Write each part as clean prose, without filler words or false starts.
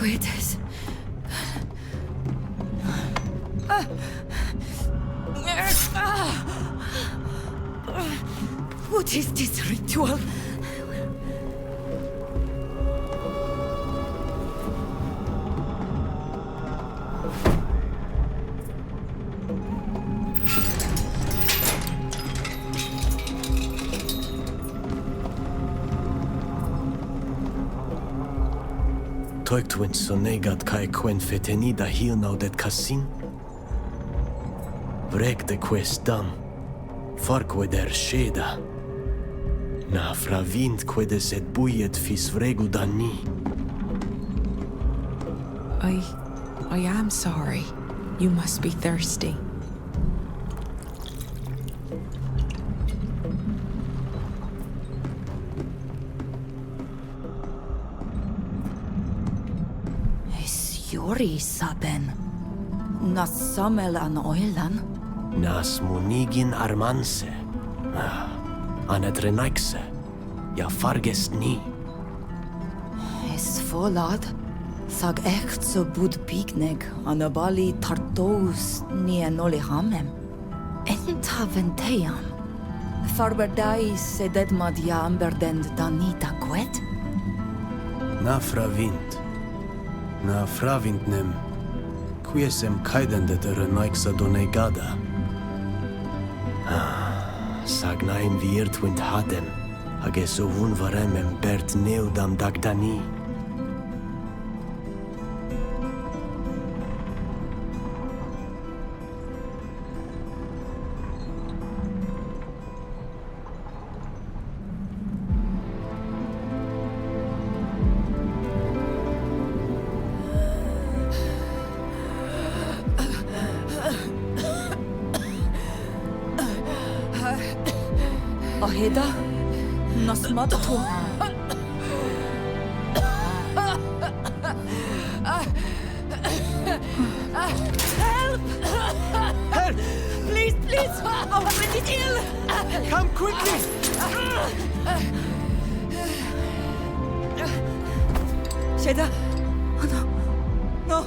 Quedes. What is this ritual? Toiktwin sonegat kai quen fetenida hil naudet casin? Vrecte questam, farqueder sceda. Na fravint quedes et buiet fis vregu danni. I am sorry. You must be thirsty. Jori saben. Nas samel an oilan. Nas munigin armanse. Anet renaikse. Ja fargest ni. Es volad. Sag echt so bud pigneg anabali tartous ni enoli hamem. Enta venteam. Farberdai sedet mad jamberdend danita quet? Na fravint. Na fravintnem. Quiesem kaidendet renaiksa donegada. Sagnain virtwint hadem. Hages ovun varemem bert neudam dagdani. Aheda, nas matto. Help! Help! Please, please! Our friend is ill! Come quickly! Sheda! Oh, no!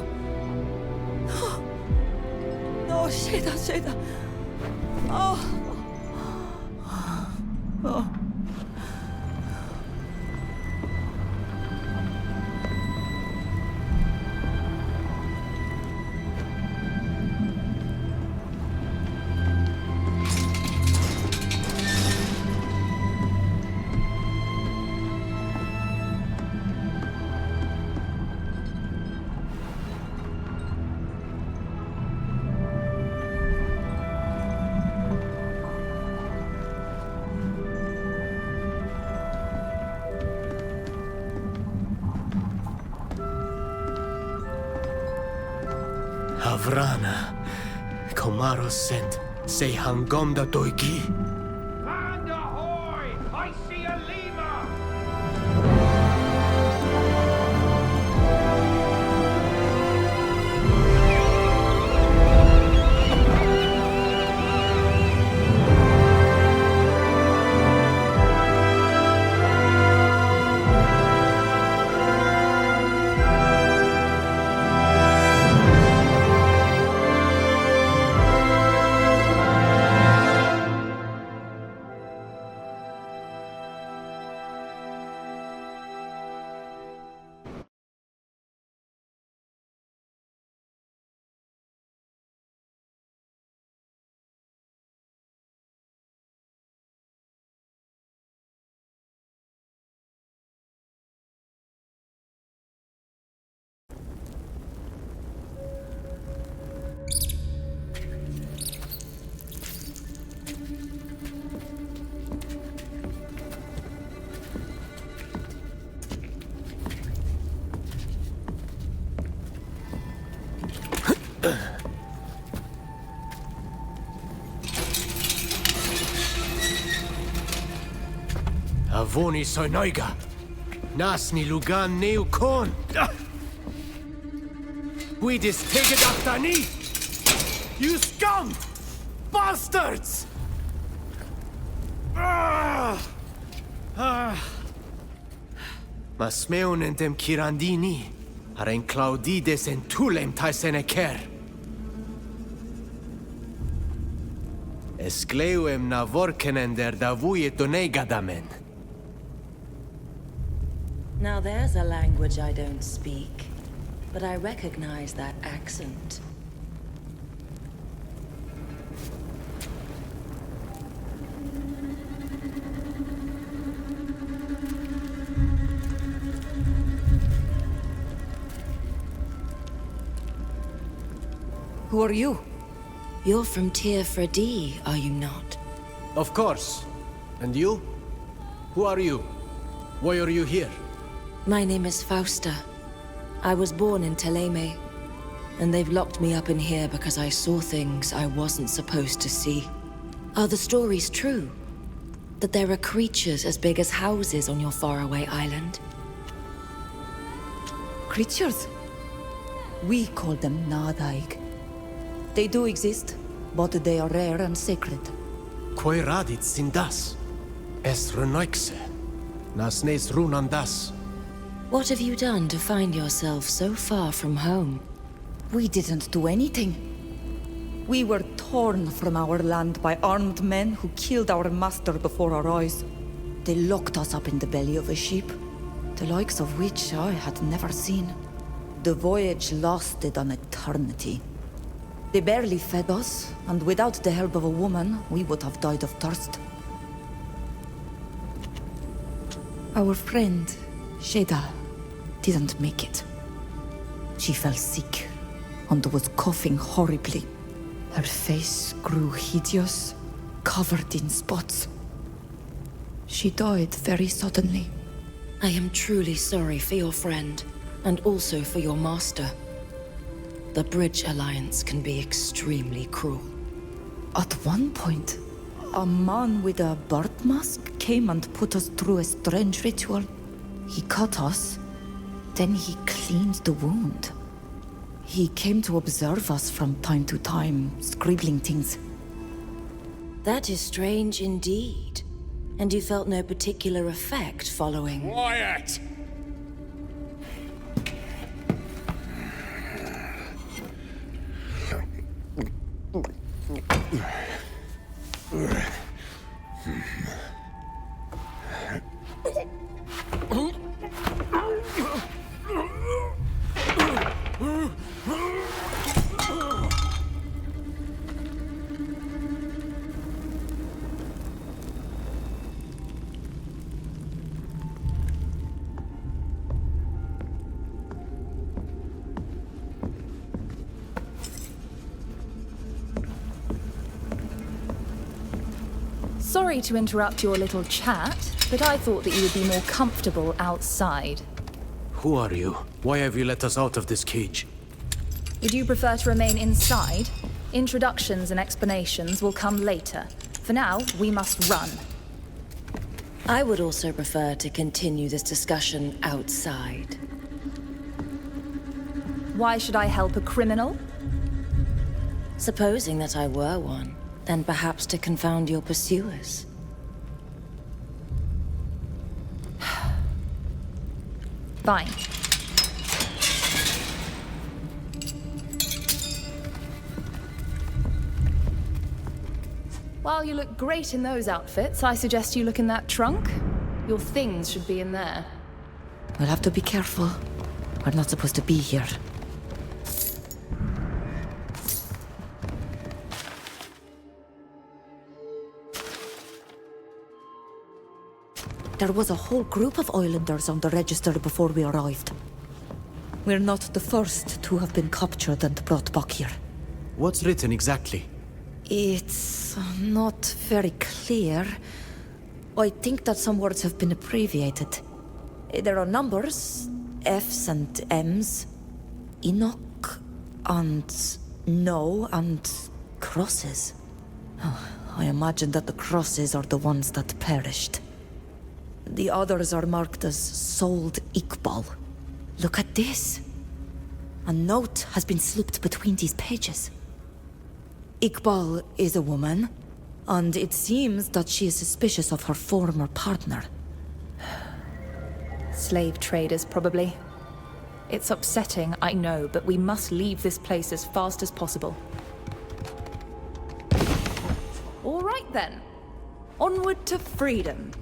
No, Sheda! Oh! Havrana, Komaros sent, say hangomda doigi. Land ahoy! I see a lemur! Avoni soinoiga. Nasni lugan neu kon. We disteget aftani. You scum! Bastards! Mas meunentem kirandini. Har en Claudides en tulem taisen eker. Escleuem na vorkenen der davujet donegadamen. Now there's a language I don't speak, but I recognize that accent. Who are you? You're from Tyr Fredi, are you not? Of course. And you? Who are you? Why are you here? My name is Fausta. I was born in Teleme, and they've locked me up in here because I saw things I wasn't supposed to see. Are the stories true? That there are creatures as big as houses on your faraway island? Creatures? We call them Nadaig. They do exist, but they are rare and sacred. Quae radit sindas? Es runoixe. Nas nes runandas. What have you done to find yourself so far from home? We didn't do anything. We were torn from our land by armed men who killed our master before our eyes. They locked us up in the belly of a ship, the likes of which I had never seen. The voyage lasted an eternity. They barely fed us, and without the help of a woman, we would have died of thirst. Our friend, Sheda, didn't make it. She fell sick, and was coughing horribly. Her face grew hideous, covered in spots. She died very suddenly. I am truly sorry for your friend, and also for your master. The Bridge Alliance can be extremely cruel. At one point, a man with a bird mask came and put us through a strange ritual. He cut us, then he cleaned the wound. He came to observe us from time to time, scribbling things. That is strange indeed. And you felt no particular effect following. Quiet! Sorry to interrupt your little chat, but I thought that you would be more comfortable outside. Who are you? Why have you let us out of this cage? Would you prefer to remain inside? Introductions and explanations will come later. For now, we must run. I would also prefer to continue this discussion outside. Why should I help a criminal? Supposing that I were one, then perhaps to confound your pursuers. Fine. While you look great in those outfits, I suggest you look in that trunk. Your things should be in there. We'll have to be careful. We're not supposed to be here. There was a whole group of islanders on the register before we arrived. We're not the first to have been captured and brought back here. What's written exactly? It's not very clear. I think that some words have been abbreviated. There are numbers, F's and M's, Enoch and No and crosses. Oh, I imagine that the crosses are the ones that perished. The others are marked as sold Iqbal. Look at this. A note has been slipped between these pages. Iqbal is a woman, and it seems that she is suspicious of her former partner. Slave traders, probably. It's upsetting, I know, but we must leave this place as fast as possible. All right then. Onward to freedom.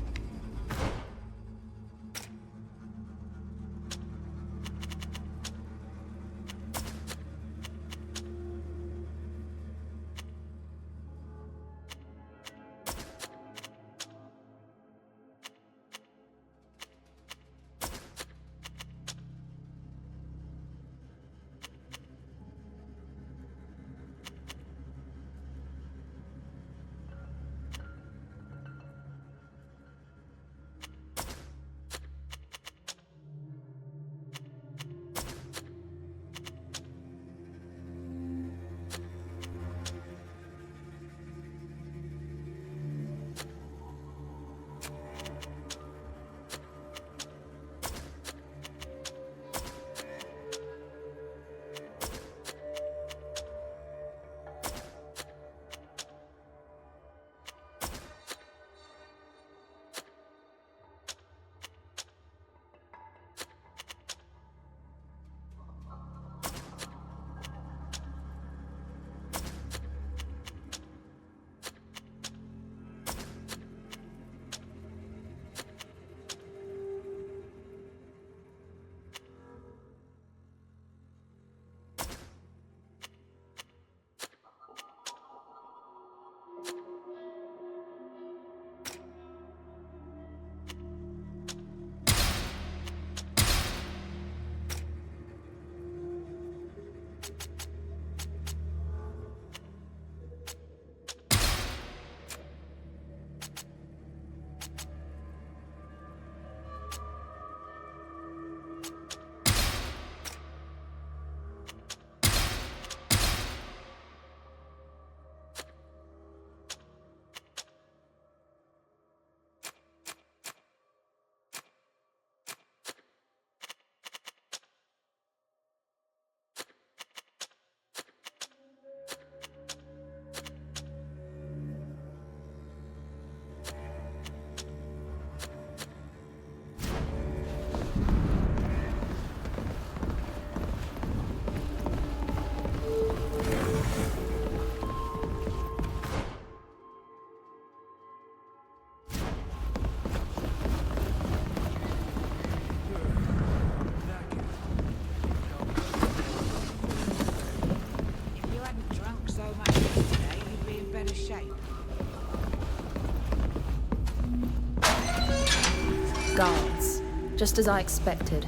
Guards. Just as I expected.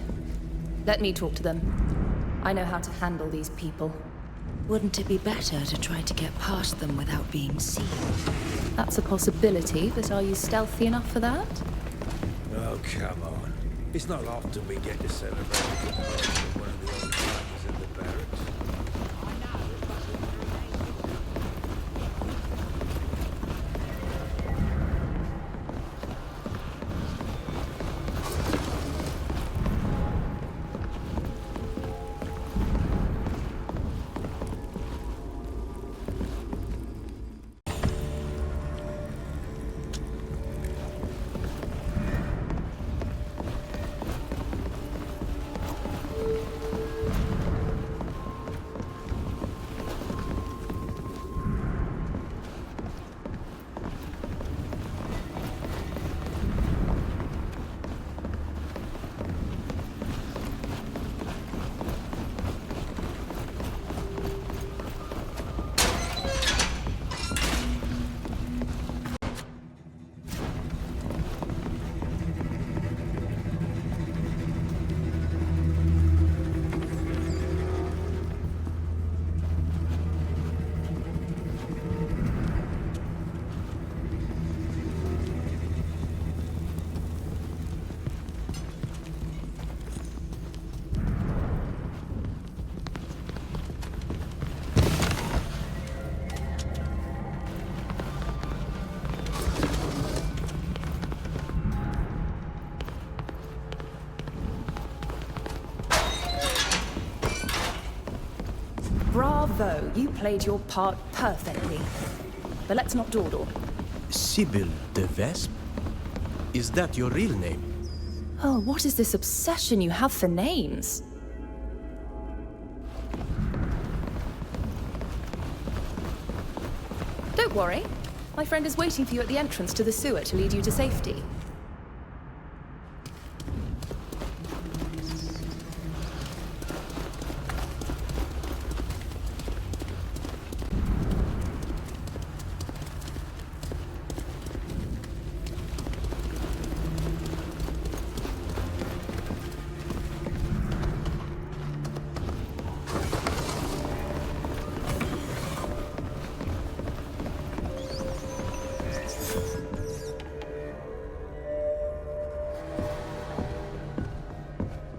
Let me talk to them. I know how to handle these people. Wouldn't it be better to try to get past them without being seen? That's a possibility, but are you stealthy enough for that? Oh, come on. It's not often we get to celebrate a good moment with one of the old timers in the barracks. Bravo! You played your part perfectly. But let's not dawdle. Sybil the Vesp? Is that your real name? Oh, what is this obsession you have for names? Don't worry. My friend is waiting for you at the entrance to the sewer to lead you to safety.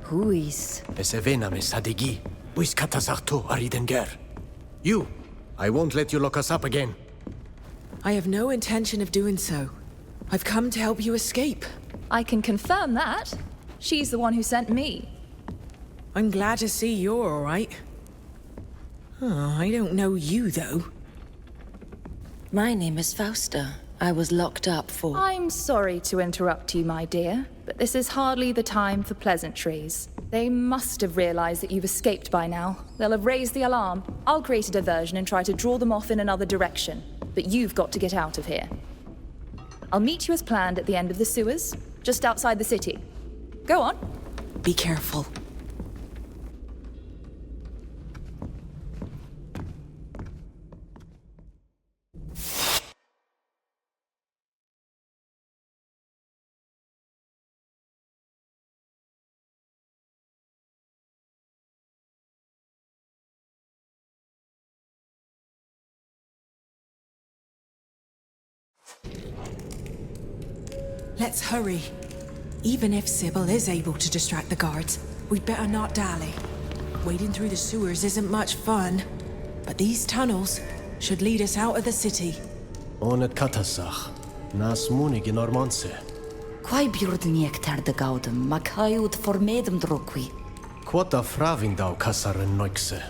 Huis. Esevena me sadegi. Buis katasarto aridenger. You! I won't let you lock us up again. I have no intention of doing so. I've come to help you escape. I can confirm that. She's the one who sent me. I'm glad to see you're all right. Oh, I don't know you, though. My name is Fausta. I was locked up for... I'm sorry to interrupt you, my dear, but this is hardly the time for pleasantries. They must have realized that you've escaped by now. They'll have raised the alarm. I'll create a diversion and try to draw them off in another direction. But you've got to get out of here. I'll meet you as planned at the end of the sewers, just outside the city. Go on. Be careful. Let's hurry. Even if Sybil is able to distract the guards, we'd better not dally. Wading through the sewers isn't much fun, but these tunnels should lead us out of the city. Onet katasach. Nas munig in ormonse. Quai bjurden ektar de gaudem, ma kaiut formedem drokwi. Quota fravindau kasaren noikse.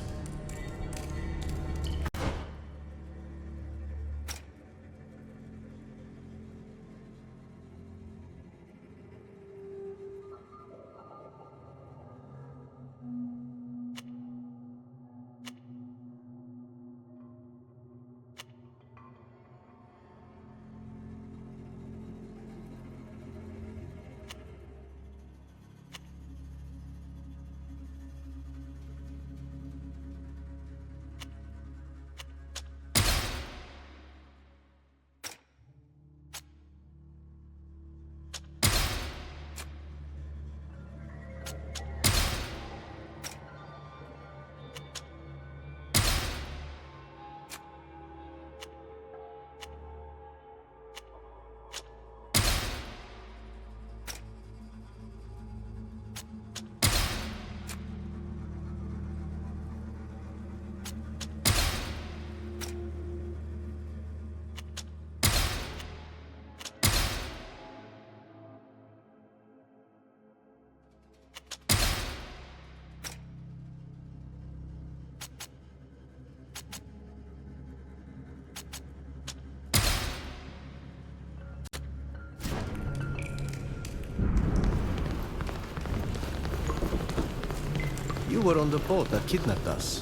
You were on the boat that kidnapped us.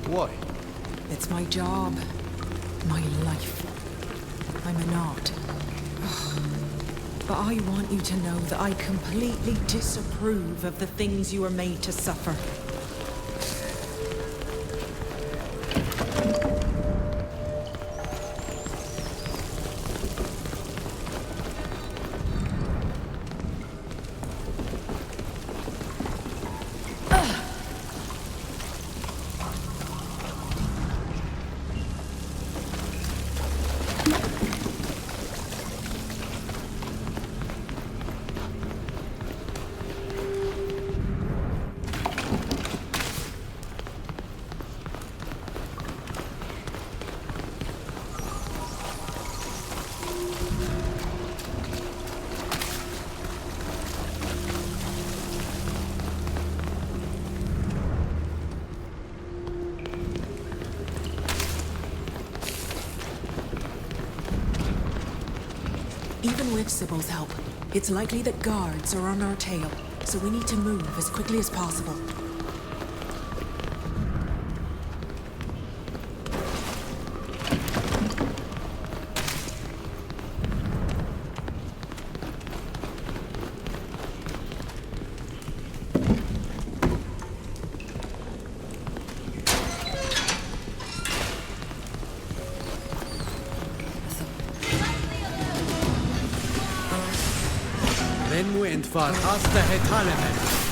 Why? It's my job. My life. I'm an art. But I want you to know that I completely disapprove of the things you are made to suffer. Even with Sybil's help, it's likely that guards are on our tail, so we need to move as quickly as possible. and far hasta hetalemen.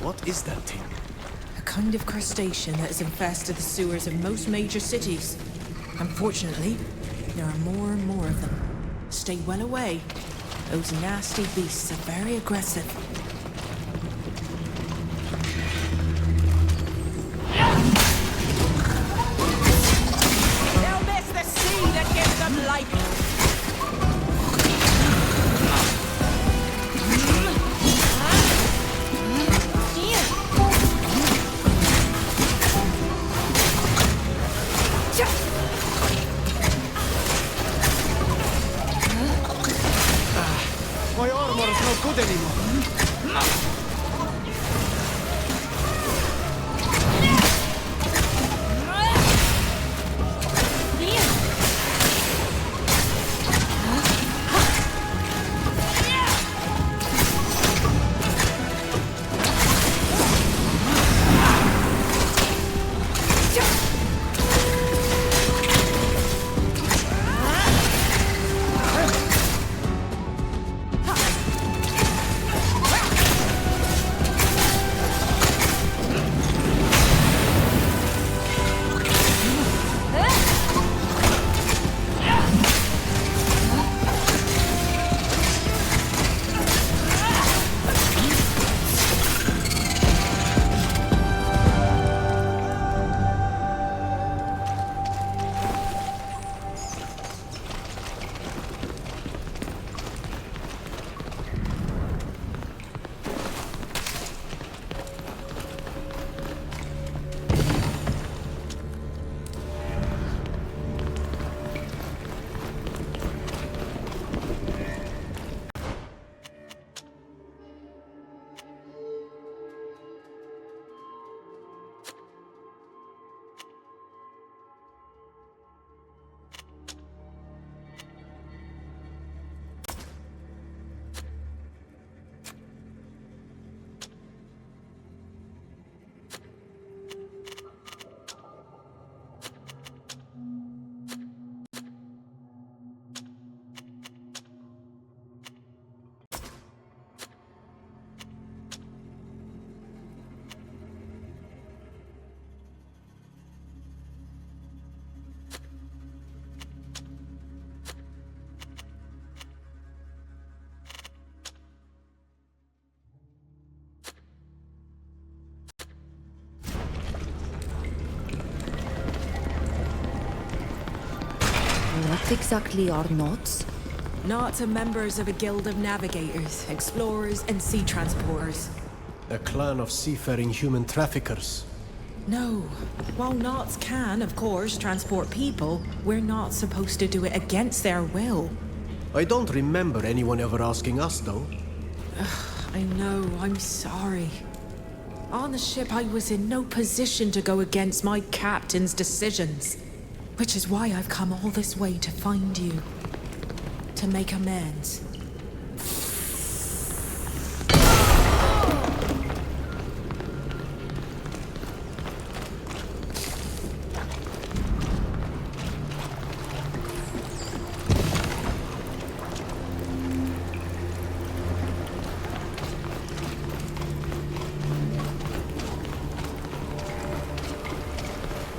What is that thing? A kind of crustacean that has infested the sewers of most major cities. Unfortunately, there are more and more of them. Stay well away. Those nasty beasts are very aggressive. They'll miss the sea that gives them life! My armor is not good anymore. What exactly are knots? Knots are members of a guild of navigators, explorers, and sea transporters. A clan of seafaring human traffickers. No. While knots can, of course, transport people, we're not supposed to do it against their will. I don't remember anyone ever asking us, though. I know, I'm sorry. On the ship, I was in no position to go against my captain's decisions. Which is why I've come all this way to find you. To make amends.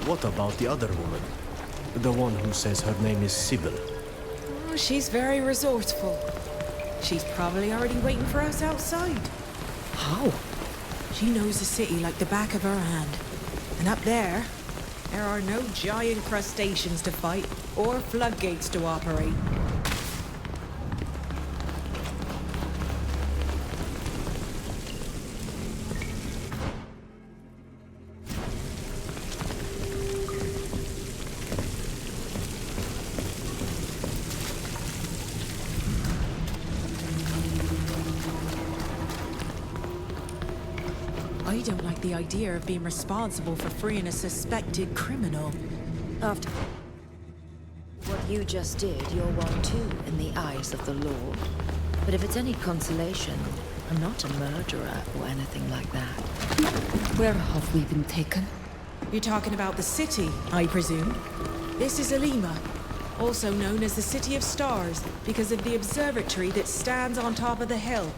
What about the other woman? The one who says her name is Sybil. Oh, she's very resourceful. She's probably already waiting for us outside. How? She knows the city like the back of her hand. And up there are no giant crustaceans to fight or floodgates to operate. I don't like the idea of being responsible for freeing a suspected criminal. After what you just did, you're one too in the eyes of the law. But if it's any consolation, I'm not a murderer or anything like that. Where have we been taken? You're talking about the city, I presume? This is Alima, also known as the City of Stars, because of the observatory that stands on top of the hill.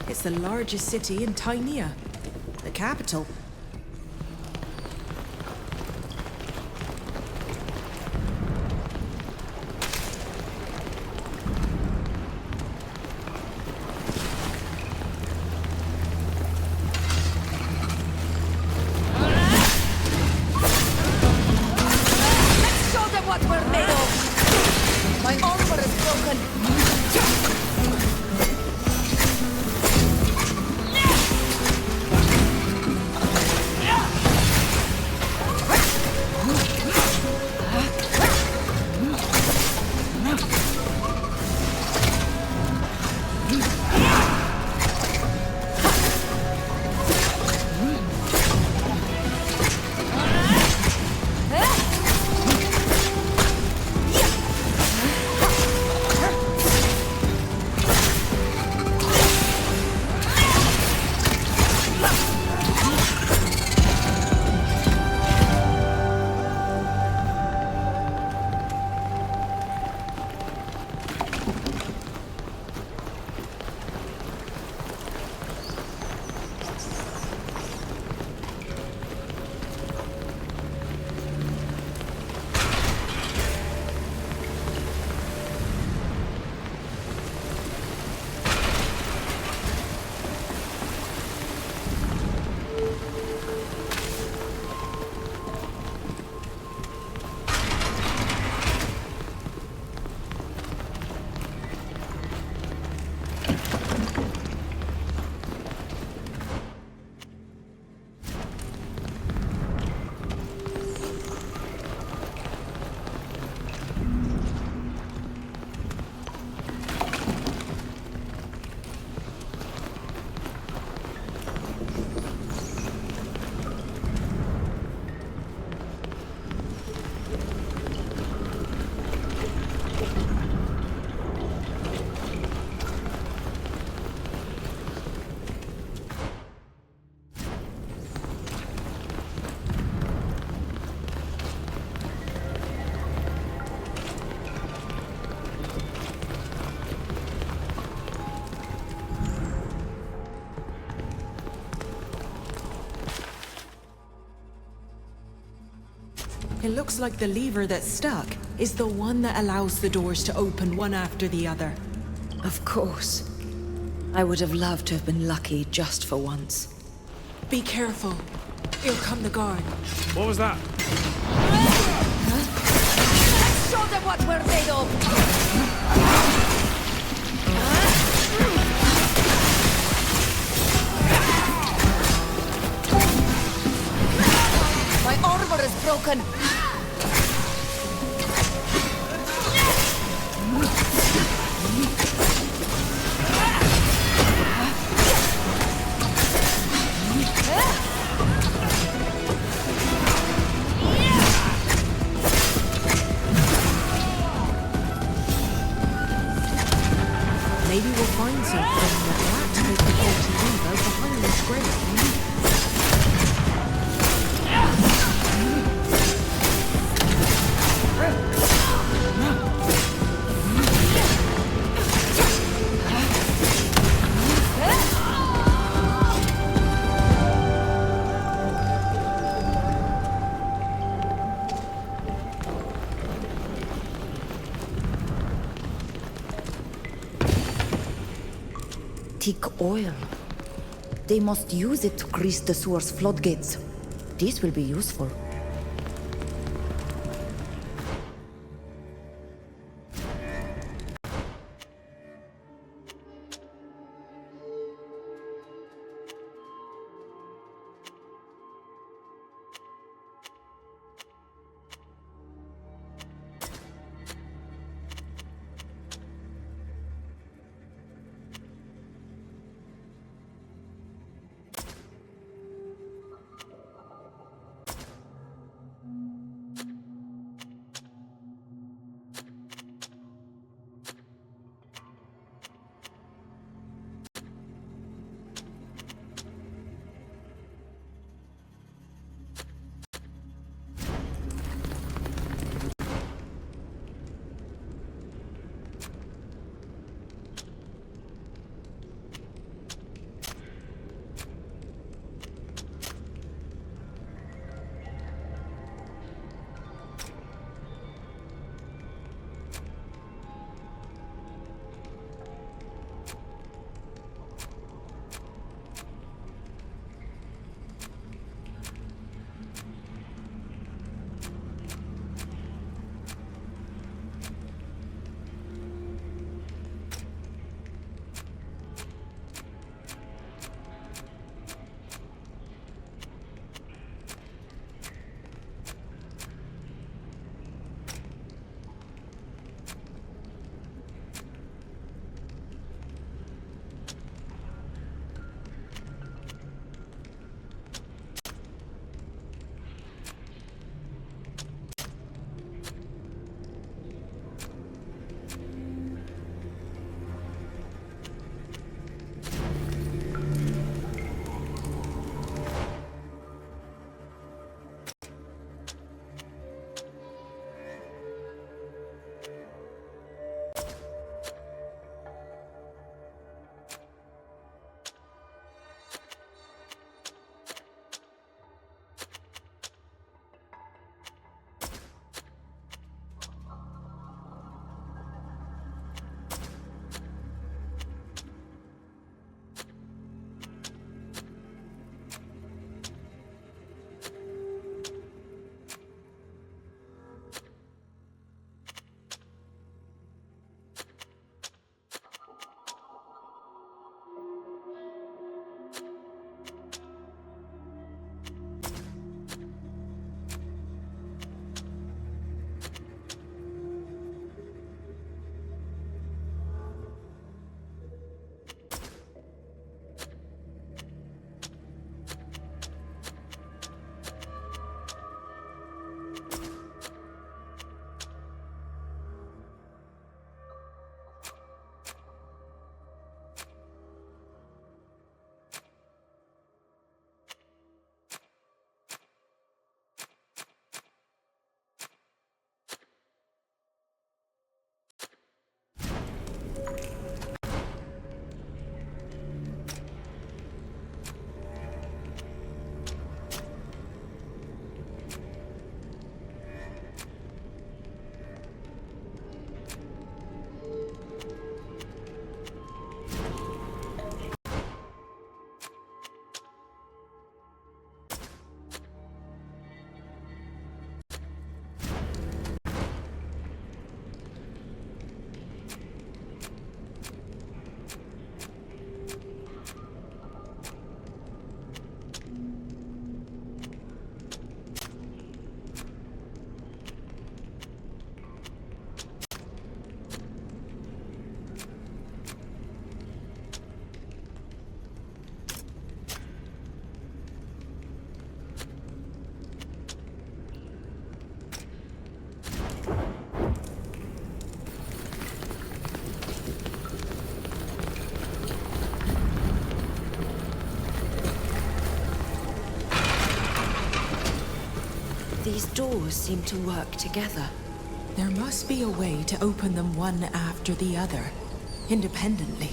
It's the largest city in Tainea, the capital. Show them what we're made of! My armor is broken! It looks like the lever that's stuck is the one that allows the doors to open one after the other. Of course. I would have loved to have been lucky just for once. Be careful. Here come the guard. What was that? Show them what we're made of! My armor is broken! Maybe we'll find something that activates the faulty lever behind this grate. antique oil. They must use it to grease the sewer's floodgates. This will be useful. These doors seem to work together. There must be a way to open them one after the other, independently.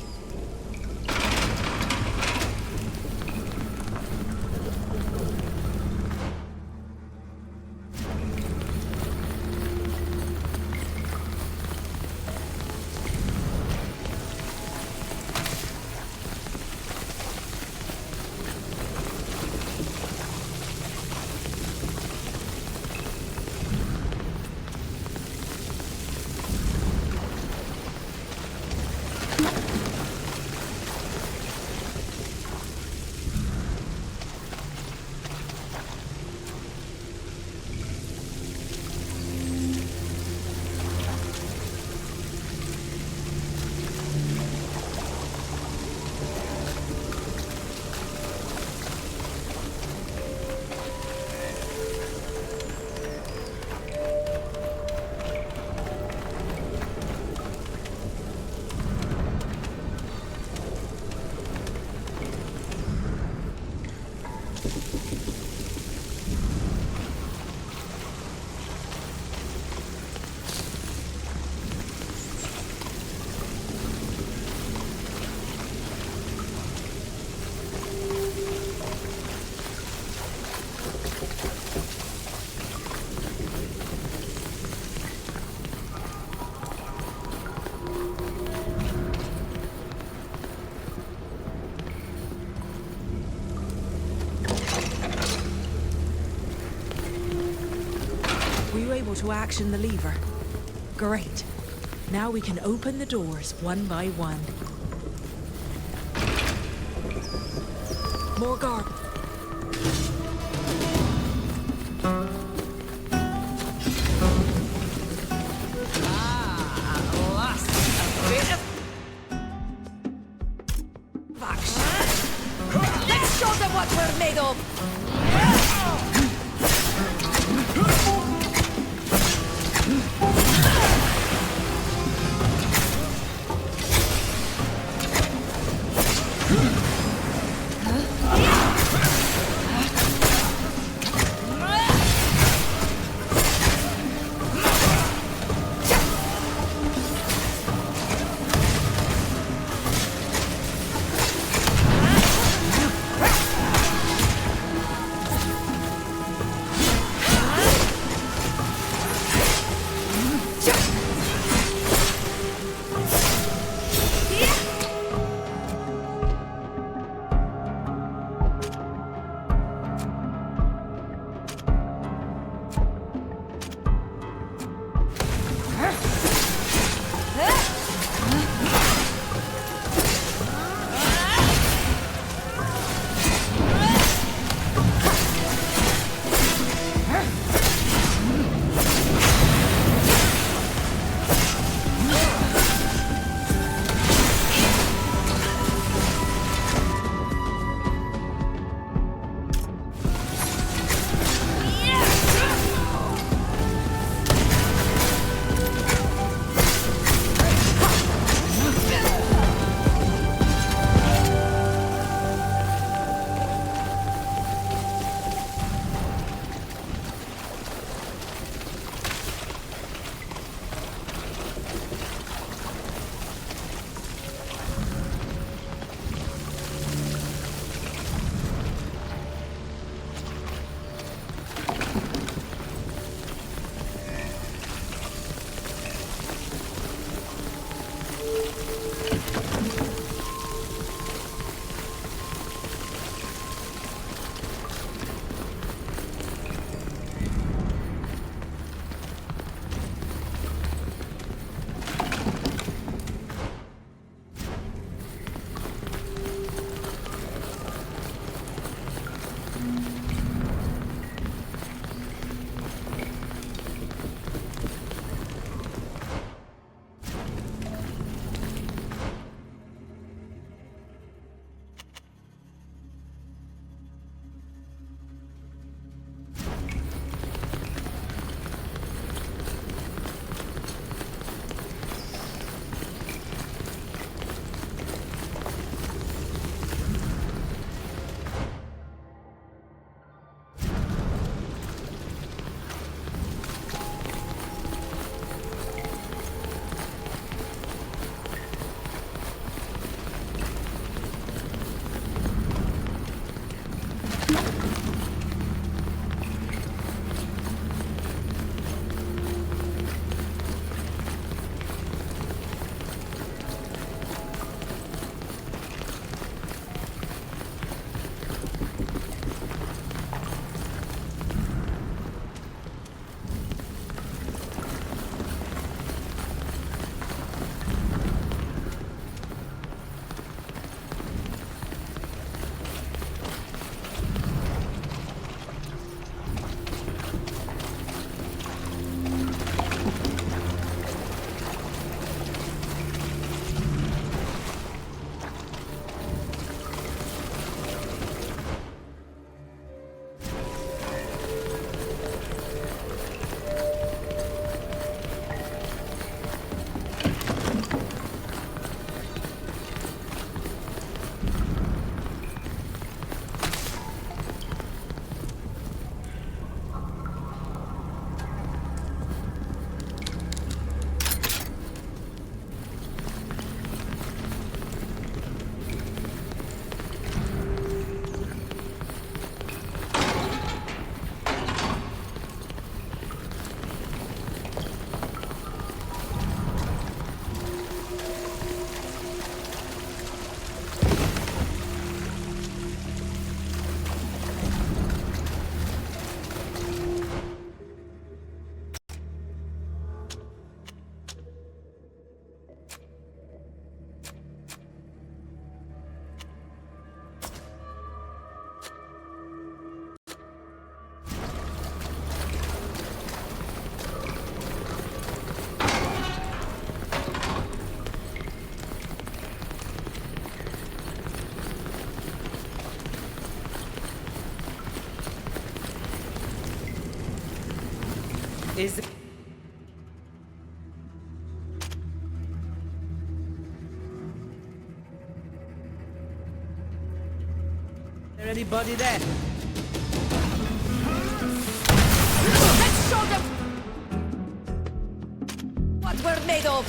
able to action the lever. Great. Now we can open the doors one by one. More guard. Let's show them what we're made of! Is there anybody there? Let's show them what we're made of!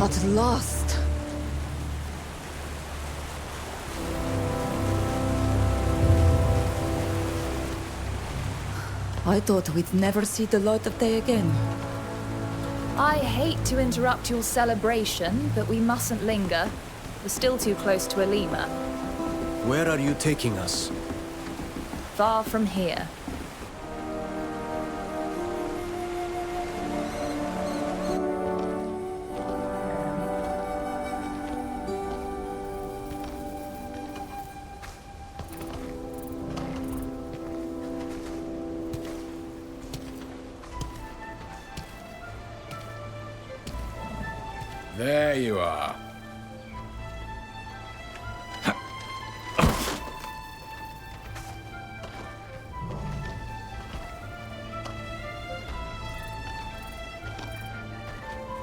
At last! I thought we'd never see the light of day again. I hate to interrupt your celebration, but we mustn't linger. We're still too close to Alima. Where are you taking us? Far from here. There you are.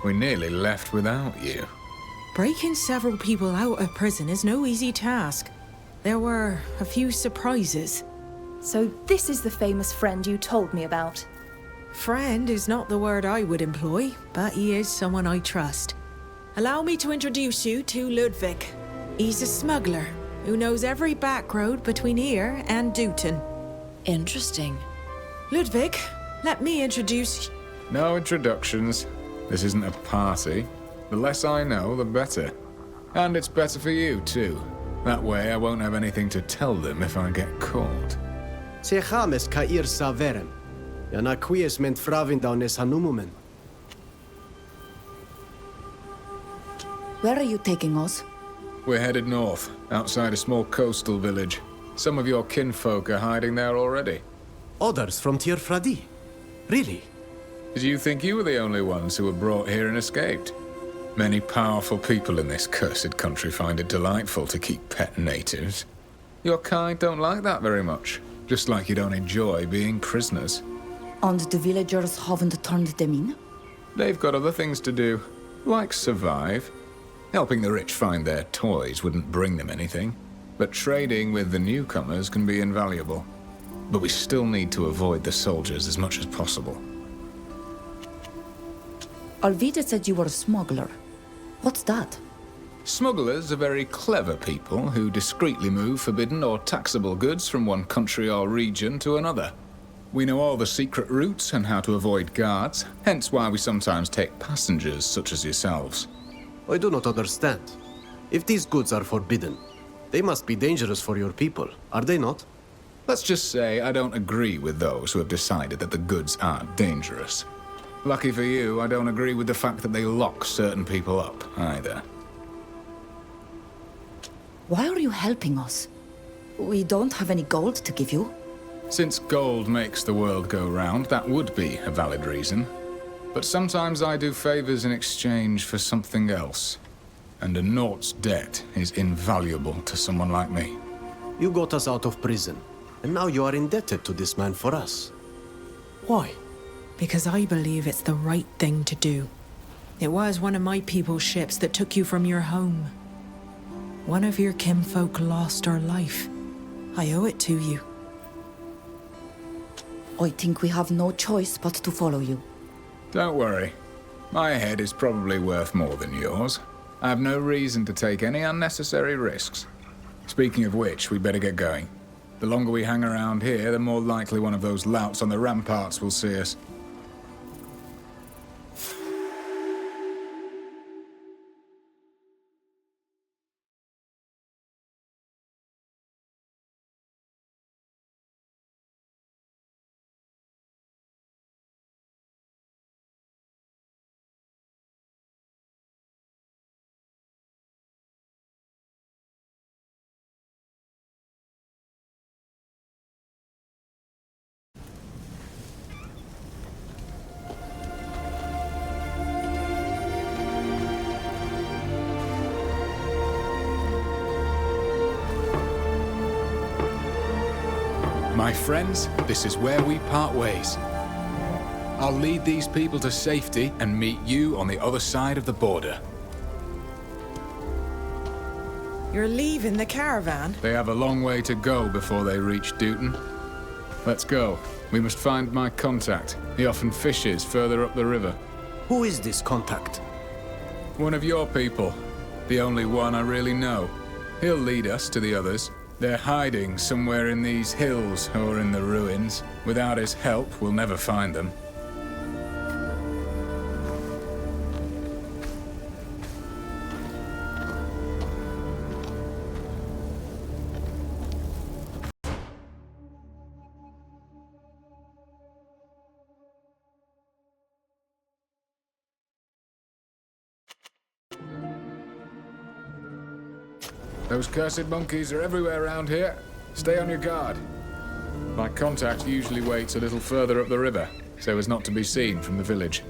We nearly left without you. Breaking several people out of prison is no easy task. There were a few surprises. So this is the famous friend you told me about. Friend is not the word I would employ, but he is someone I trust. Allow me to introduce you to Ludwig. He's a smuggler who knows every back road between here and Dutton. Interesting. Ludwig, let me introduce... No introductions. This isn't a party. The less I know, the better. And it's better for you, too. That way I won't have anything to tell them if I get caught. Se chames ca ir saverem. Yana quies ment fravin daunes hanumumen. Where are you taking us? We're headed north, outside a small coastal village. Some of your kinfolk are hiding there already. Others from Tir Fradi. Really? Did you think you were the only ones who were brought here and escaped? Many powerful people in this cursed country find it delightful to keep pet natives. Your kind don't like that very much, just like you don't enjoy being prisoners. And the villagers haven't turned them in? They've got other things to do, like survive. Helping the rich find their toys wouldn't bring them anything, but trading with the newcomers can be invaluable. But we still need to avoid the soldiers as much as possible. Alvida said you were a smuggler. What's that? Smugglers are very clever people who discreetly move forbidden or taxable goods from one country or region to another. We know all the secret routes and how to avoid guards, hence why we sometimes take passengers such as yourselves. I do not understand. If these goods are forbidden, they must be dangerous for your people, are they not? Let's just say I don't agree with those who have decided that the goods aren't dangerous. Lucky for you, I don't agree with the fact that they lock certain people up, either. Why are you helping us? We don't have any gold to give you. Since gold makes the world go round, that would be a valid reason. But sometimes I do favors in exchange for something else. And a Naut's debt is invaluable to someone like me. You got us out of prison, and now you are indebted to this man for us. Why? Because I believe it's the right thing to do. It was one of my people's ships that took you from your home. One of your kinfolk lost her life. I owe it to you. I think we have no choice but to follow you. Don't worry. My head is probably worth more than yours. I have no reason to take any unnecessary risks. Speaking of which, we better get going. The longer we hang around here, the more likely one of those louts on the ramparts will see us. My friends, this is where we part ways. I'll lead these people to safety and meet you on the other side of the border. You're leaving the caravan? They have a long way to go before they reach Dutton. Let's go. We must find my contact. He often fishes further up the river. Who is this contact? One of your people. The only one I really know. He'll lead us to the others. They're hiding somewhere in these hills or in the ruins. Without his help, we'll never find them. Those cursed monkeys are everywhere around here. Stay on your guard. My contact usually waits a little further up the river, so as not to be seen from the village.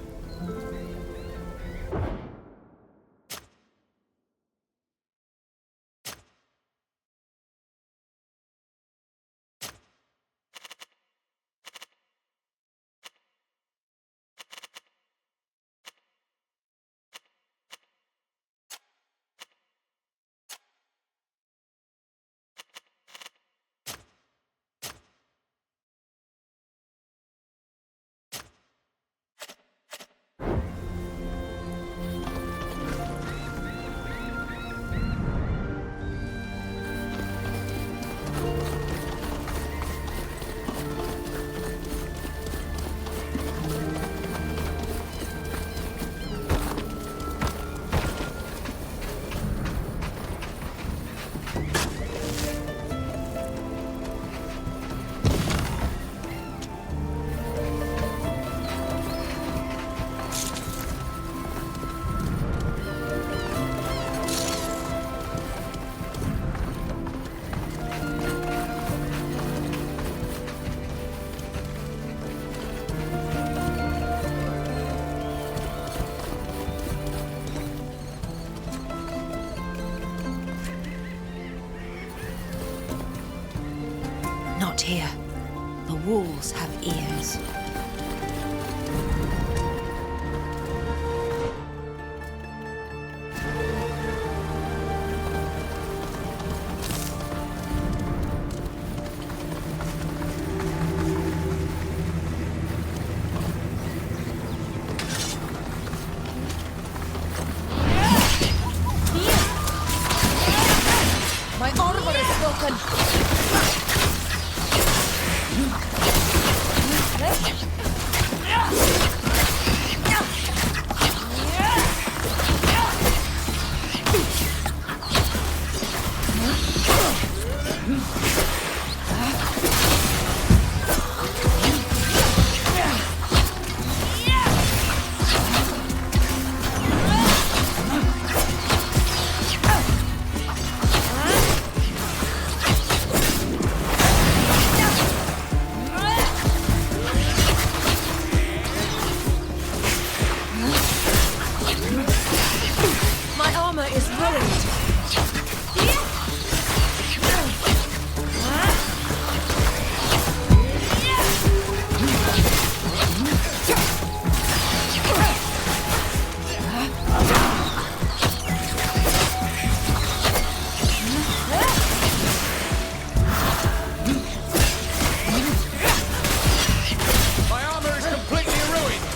ears. My armor is broken! My armor is ruined! My armor is completely ruined!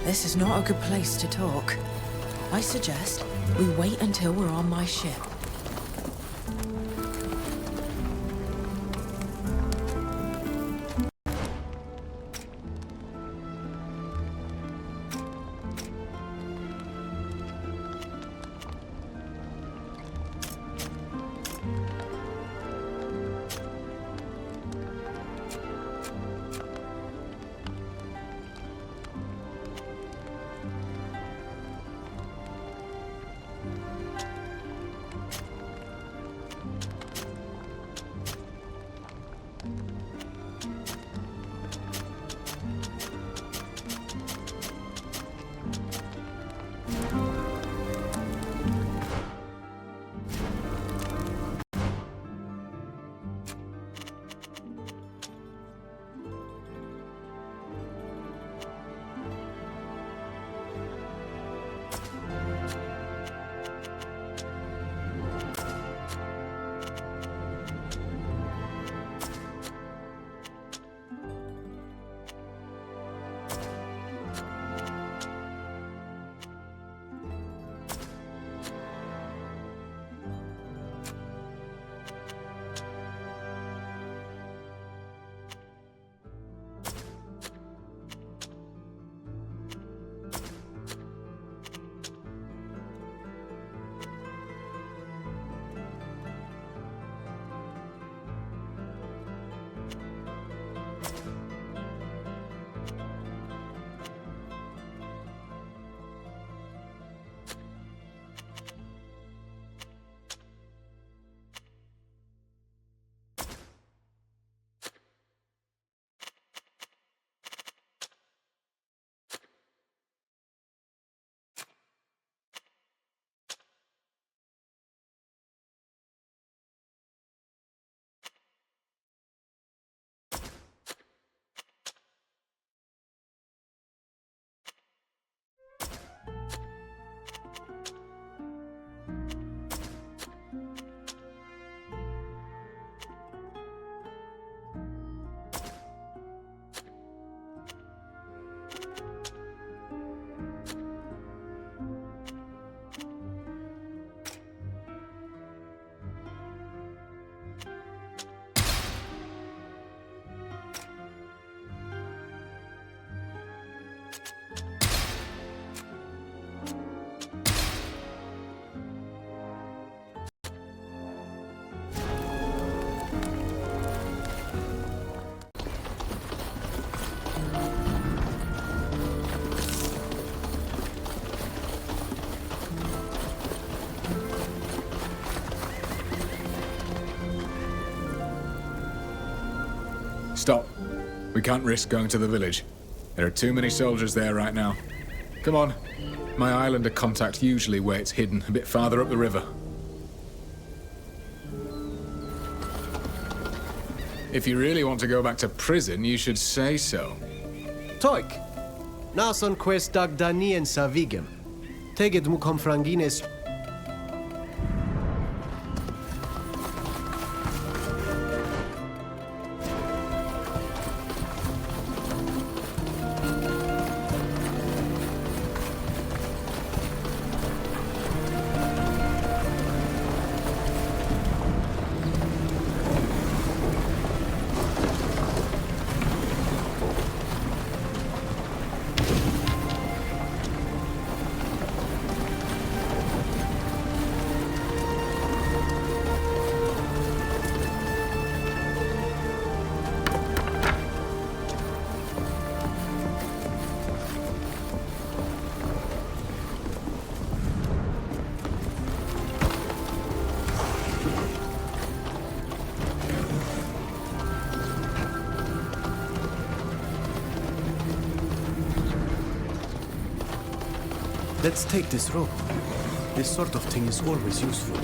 This is not a good place to talk. I suggest we wait until we're on my ship. Stop. We can't risk going to the village. There are too many soldiers there right now. Come on. My islander contact usually waits hidden a bit farther up the river. If you really want to go back to prison, you should say so. Toik! Nason quest dag danien savigem. Teget mu confrangines. Let's take this rope. This sort of thing is always useful.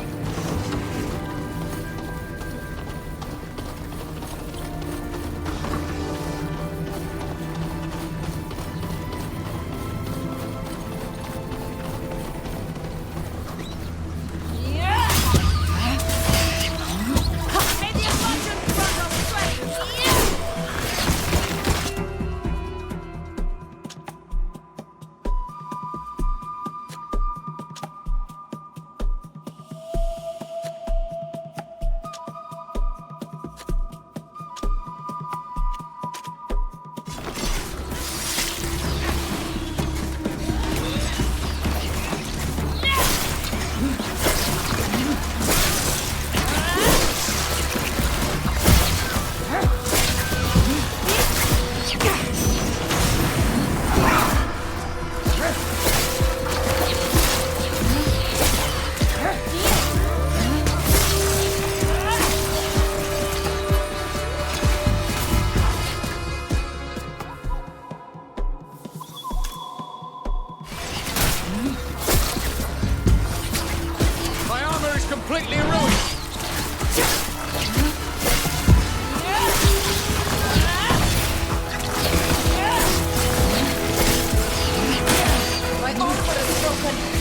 Completely ruined! My armor is broken.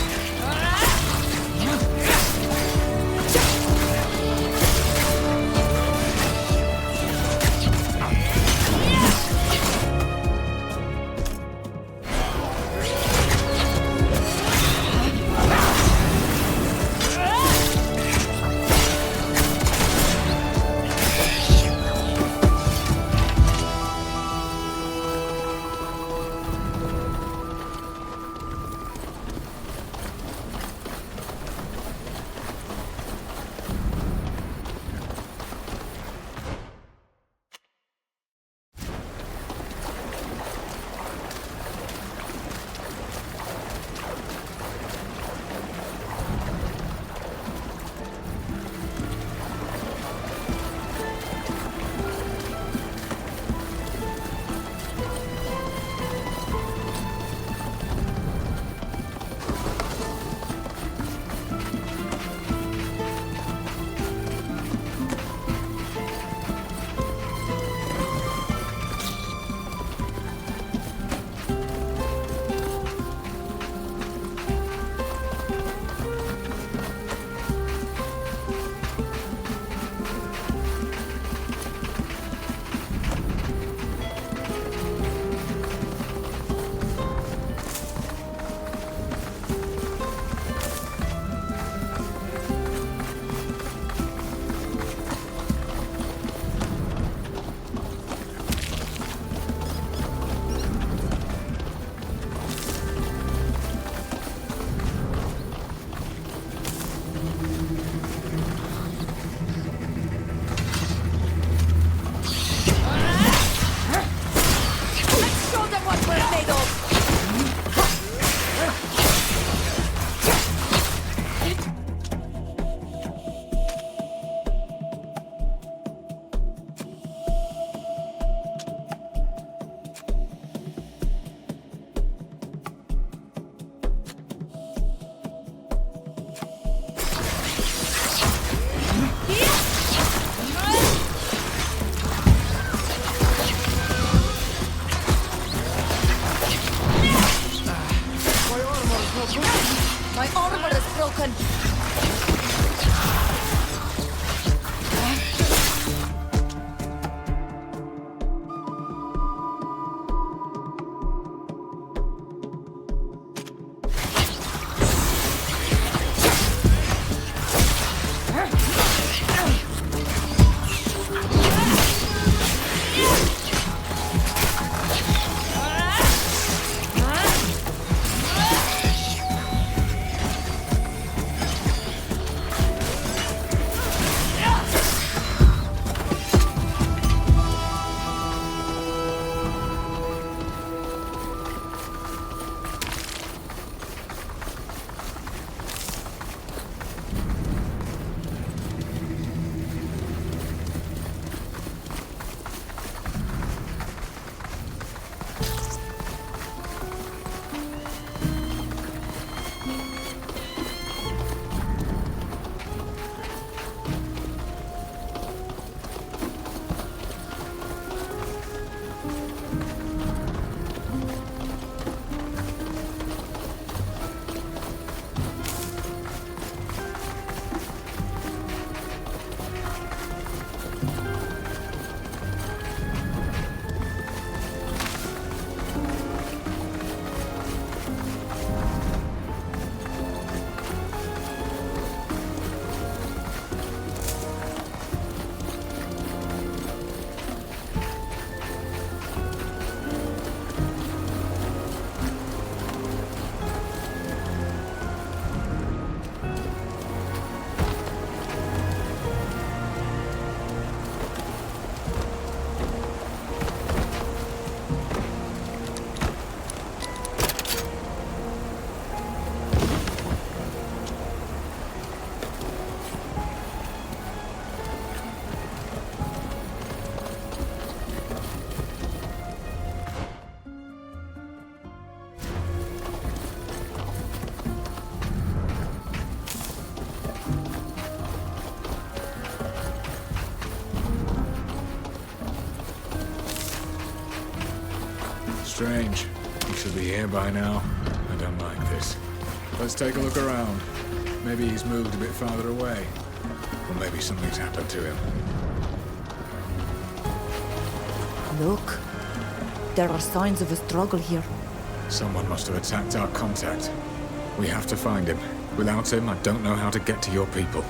My armor is broken! Strange. He should be here by now. I don't like this. Let's take a look around. Maybe he's moved a bit farther away. Or maybe something's happened to him. Look. There are signs of a struggle here. Someone must have attacked our contact. We have to find him. Without him, I don't know how to get to your people.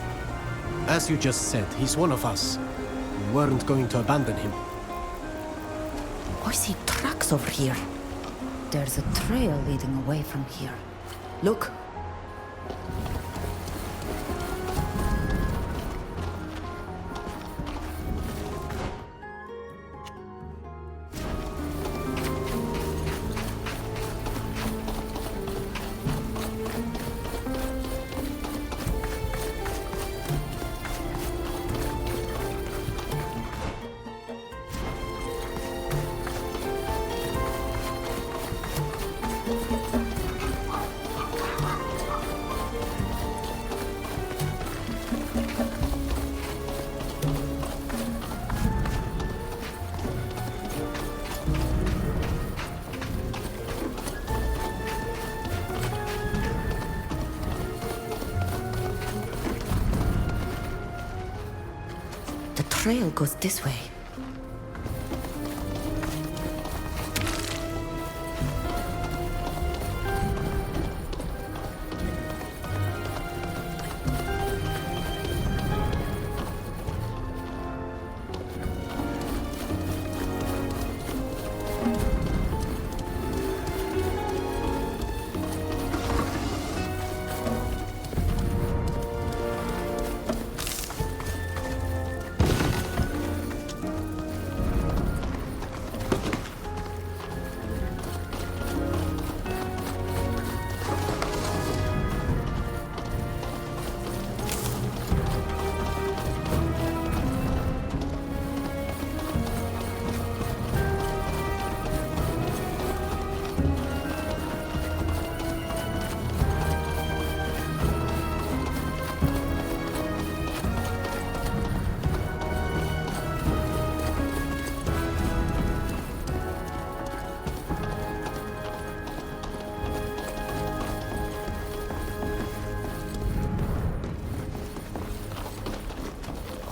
As you just said, he's one of us. We weren't going to abandon him. I see tracks over here. There's a trail leading away from here. Look. The trail goes this way.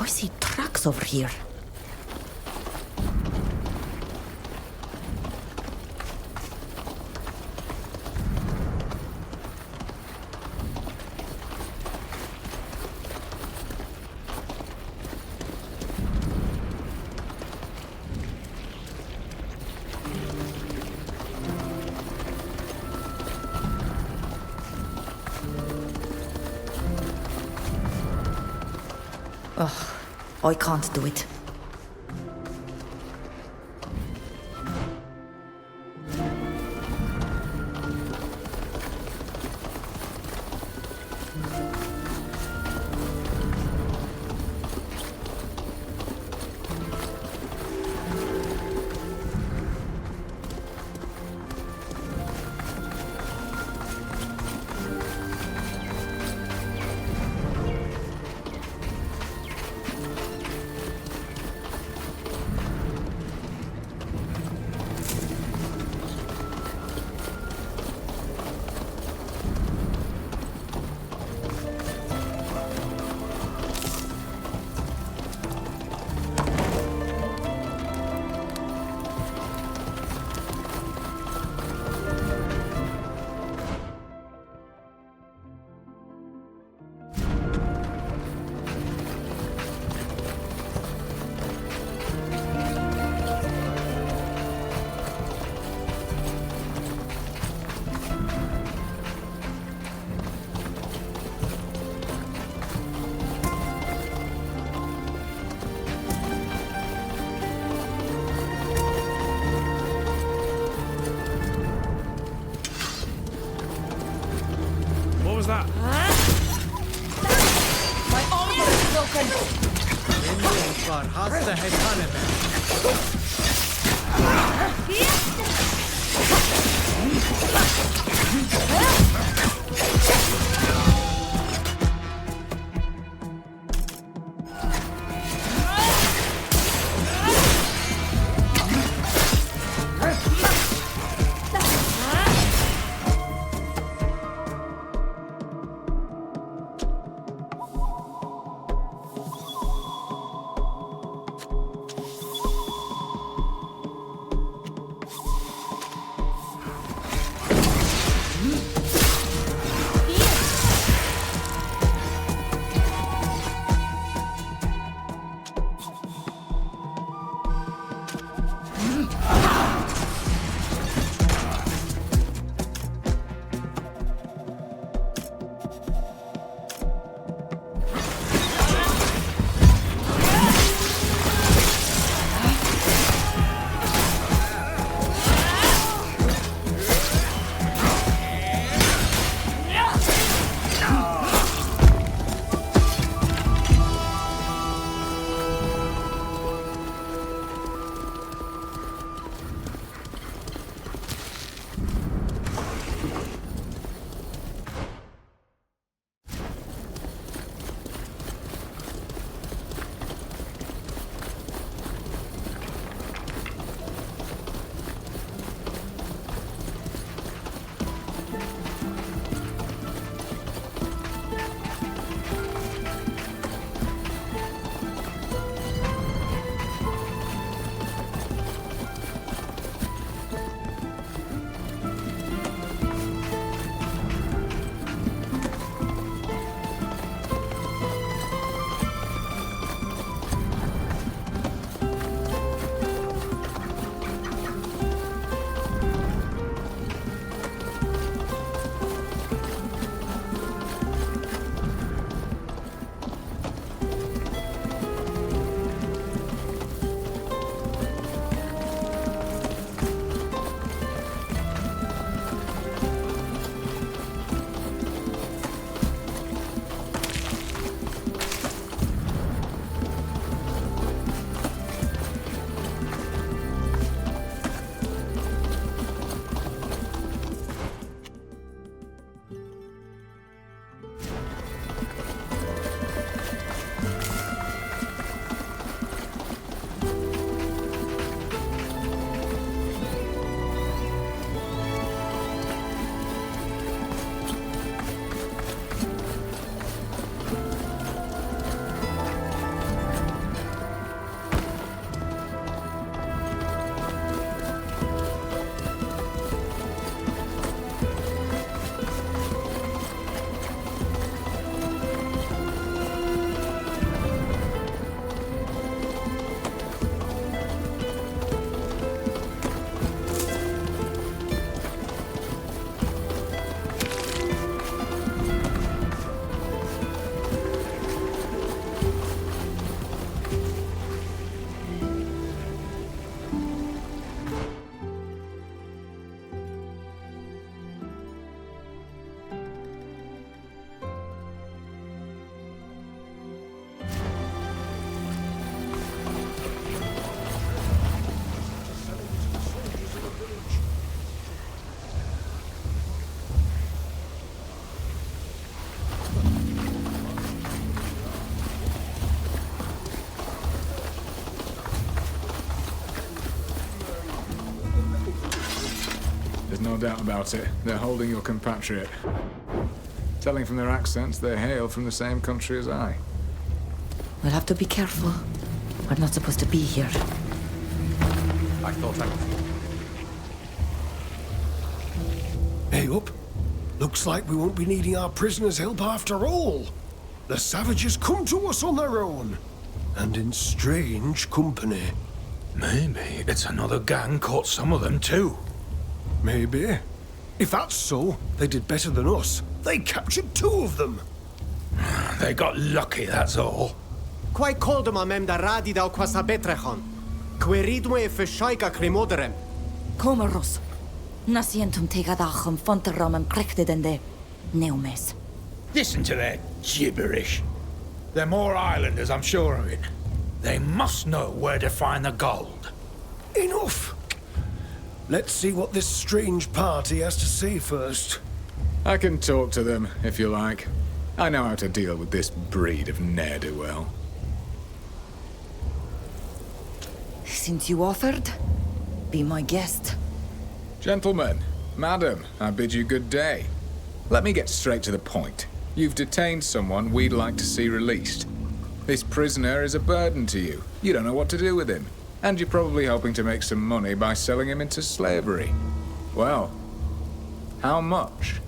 I see tracks over here. Ugh, I can't do it. What was that? My armor is broken! No doubt about it. They're holding your compatriot. Telling from their accents, they hail from the same country as I. We'll have to be careful. We're not supposed to be here. I thought I was... Hey, up. Looks like we won't be needing our prisoners' help after all. The savages come to us on their own. And in strange company. Maybe it's another gang caught some of them too. Maybe. If that's so, they did better than us. They captured 2 of them. They got lucky, that's all. Quai coldum amem da radidau qua sabetrechon. Queridme e feshaika cremoderem. Comeros. Nasientum tegadachum fonteramem crectedende. Neumes. Listen to their gibberish. They're more islanders, I'm sure of it. They must know where to find the gold. Enough. Let's see what this strange party has to say first. I can talk to them, if you like. I know how to deal with this breed of ne'er-do-well. Since you offered, be my guest. Gentlemen, madam, I bid you good day. Let me get straight to the point. You've detained someone we'd like to see released. This prisoner is a burden to you. You don't know what to do with him. And you're probably hoping to make some money by selling him into slavery. Well, how much?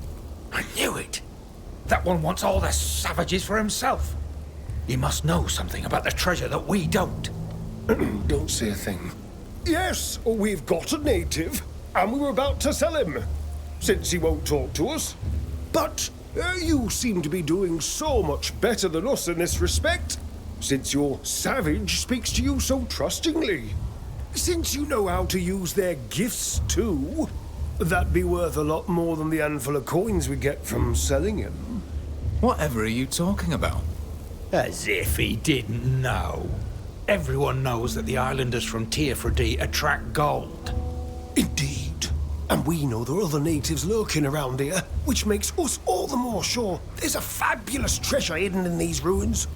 I knew it. That one wants all the savages for himself. He must know something about the treasure that we don't. Don't say a thing. Yes, we've got a native, and we were about to sell him, since he won't talk to us. But you seem to be doing so much better than us in this respect, since your savage speaks to you so trustingly. Since you know how to use their gifts too, that'd be worth a lot more than the handful of coins we get from selling him. Whatever are you talking about? As if he didn't know. Everyone knows that the islanders from Teofrodi attract gold. Indeed. And we know there are other natives lurking around here, which makes us all the more sure there's a fabulous treasure hidden in these ruins.